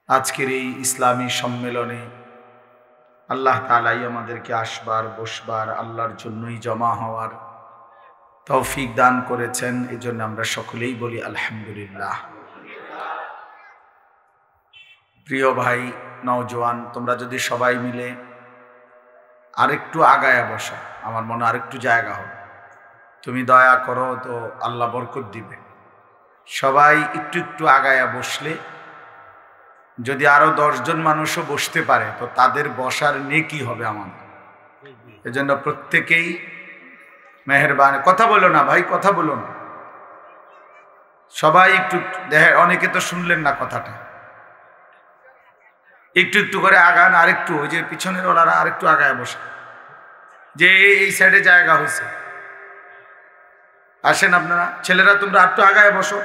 [SPEAKER 1] আজকের এই ইসলামী সম্মেলনে আল্লাহ তাআলাই আমাদেরকে আসবার বসবার আল্লাহর জন্যই জমা হওয়ার তৌফিক দান করেছেন, এজন্য আমরা সকলেই বলি আলহামদুলিল্লাহ। প্রিয় ভাই নওজোয়ান, তোমরা যদি সবাই মিলে আরেকটু আগায়া বসো, আমার মনে আরেকটু জায়গা হবে, তুমি দয়া করো তো আল্লাহ বরকত দিবে। সবাই একটু একটু আগায়া বসলে যদি আরো 10 জন মানুষও বসতে পারে তো তাদের বসার নেকি হবে আমাদের। এজন্য প্রত্যেকেই মেহেরবান, কথা বলো না ভাই, কথা বলো না, সবাই একটু, অনেকে তো শুনলেন না কথাটা, একটু একটু করে আগান, আরেকটু ওই যে পিছনের ওনারা আরেকটু আগায় বসে, যে এই সাইডে জায়গা হয়েছে, আসেন আপনারা ছেলেরা, তোমরা একটু আগায় বসো।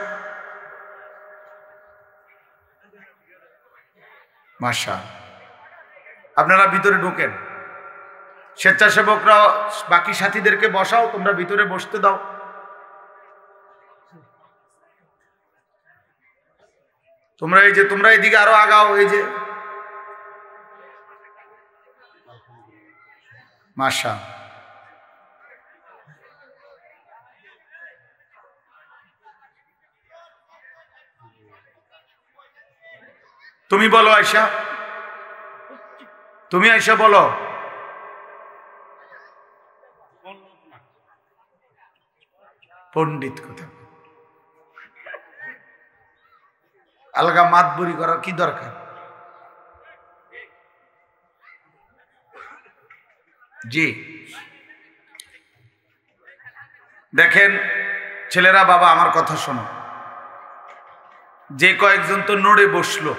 [SPEAKER 1] মাশা, আপনারা ভিতরে ঢোকেন, স্বেচ্ছাসেবকরা বাকি সাথীদেরকে বসাও, তোমরা ভিতরে বসতে দাও। তোমরা এই যে তোমরা এদিকে আরো আগাও, এই যে মাশা। তুমি বলো আয়শা। তুমি এসে বলো পণ্ডিত কথা আলগা মাতবুরি করার কি দরকার? জি দেখেন ছেলেরা, বাবা আমার কথা শোনো, যে কয়েকজন তো নড়ে বসলো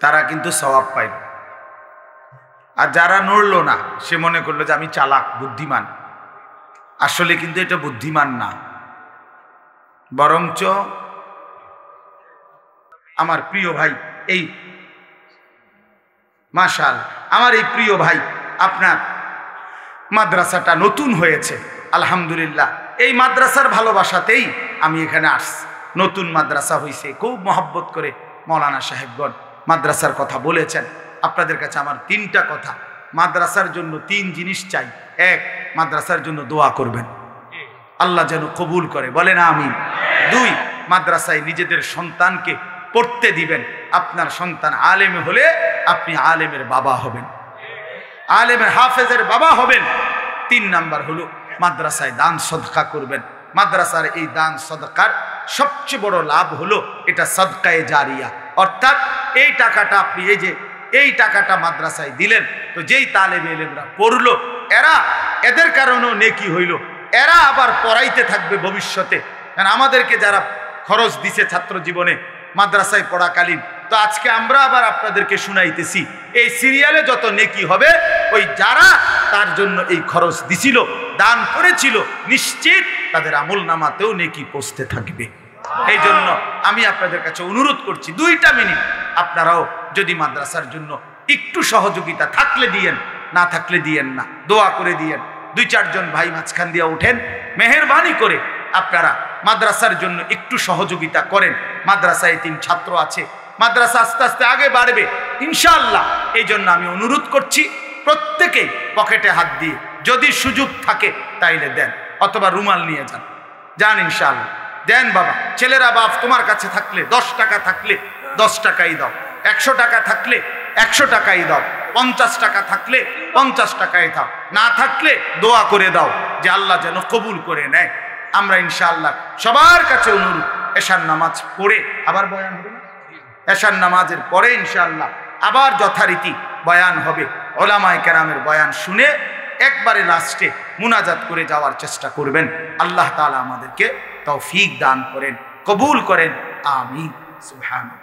[SPEAKER 1] তারা কিন্তু সওয়াব পাইল, আর যারা নড়লো না সে মনে করলো যে আমি চালাক বুদ্ধিমান। আসলে কিন্তু এটা বুদ্ধিমান না, বরঞ্চ আমার প্রিয় ভাই এই মাশাআল্লাহ আমার এই প্রিয় ভাই আপনার মাদ্রাসাটা নতুন হয়েছে আলহামদুলিল্লাহ, এই মাদ্রাসার ভালোবাসাতেই আমি এখানে আসছি। নতুন মাদ্রাসা হয়েছে, খুব মহব্বত করে মৌলানা সাহেবগণ মাদ্রাসার কথা বলেছেন। আপনাদের কাছে আমার তিনটা কথা, মাদ্রাসার জন্য তিন জিনিস চাই। এক, মাদ্রাসার জন্য দোয়া করবেন, আল্লাহ যেন কবুল করে, বলেন আমিন। দুই, মাদ্রাসায় নিজেদের সন্তানকে পড়তে দিবেন, আপনার সন্তান আলেম হলে আপনি আলেমের বাবা হবেন, আলেমের হাফেজের বাবা হবেন। তিন নাম্বার হলো মাদ্রাসায় দান সদকা করবেন। মাদ্রাসার এই দান সদকার সবচেয়ে বড় লাভ হলো এটা সদকায়ে জারিয়া, অর্থাৎ এই টাকাটা আপনি এই টাকাটা মাদ্রাসায় দিলেন, তো যেই তালেবে ইলমরা পড়লো এদের কারণেও নেকি হইল, এরা আবার পড়াইতে থাকবে ভবিষ্যতে। কারণ আমাদেরকে যারা খরচ দিছে ছাত্র জীবনে মাদ্রাসায় পড়াকালীন, তো আজকে আমরা আবার আপনাদেরকে শুনাইতেছি, এই সিরিয়ালে যত নেকি হবে ওই যারা তার জন্য এই খরচ দিছিল, দান করেছিল, নিশ্চিত তাদের আমল নামাতেও নেকি পৌঁছতে থাকবে। এই জন্য আমি আপনাদের কাছে অনুরোধ করছি, 2টা মিনিট আপনারাও যদি মাদ্রাসার জন্য একটু সহযোগিতা থাকলে দিয়েন, না থাকলে দিয়েন না, দোয়া করে দিয়েন। 2-4 জন ভাই মাঝখান দিয়ে উঠেন, মেহেরবানি করে আপনারা মাদ্রাসার জন্য একটু সহযোগিতা করেন। মাদ্রাসায় 3 ছাত্র আছে, মাদ্রাসা আস্তে আস্তে আগে বাড়বে ইনশাআল্লাহ। এই জন্য আমি অনুরোধ করছি প্রত্যেকেই পকেটে হাত দিয়ে যদি সুযোগ থাকে তাইলে দেন, অথবা রুমাল নিয়ে যান ইনশাআল্লাহ। দেন বাবা, ছেলেরা বাপ তোমার কাছে থাকলে 10 টাকা থাকলে 10 টাকাই দাও, 100 টাকা থাকলে 100 টাকাই দাও, 50 টাকা থাকলে 50 টাকাই দাও, না থাকলে দোয়া করে দাও যে আল্লাহ যেন কবুল করে নেয়। আমরা ইনশাআল্লাহ সবার কাছে অনুরোধ, এশার নামাজ পড়ে আবার বয়ান হবে, এশার নামাজের পরে ইনশাআল্লাহ আবার যথারীতি বয়ান হবে। ওলামায়ে কেরামের বয়ান শুনে একবারে লাস্টে মুনাজাত করে যাওয়ার চেষ্টা করবেন। আল্লাহ তাআলা আমাদেরকে তৌফিক দান করেন, কবুল করেন, আমিন। সুবহানাল্লাহ।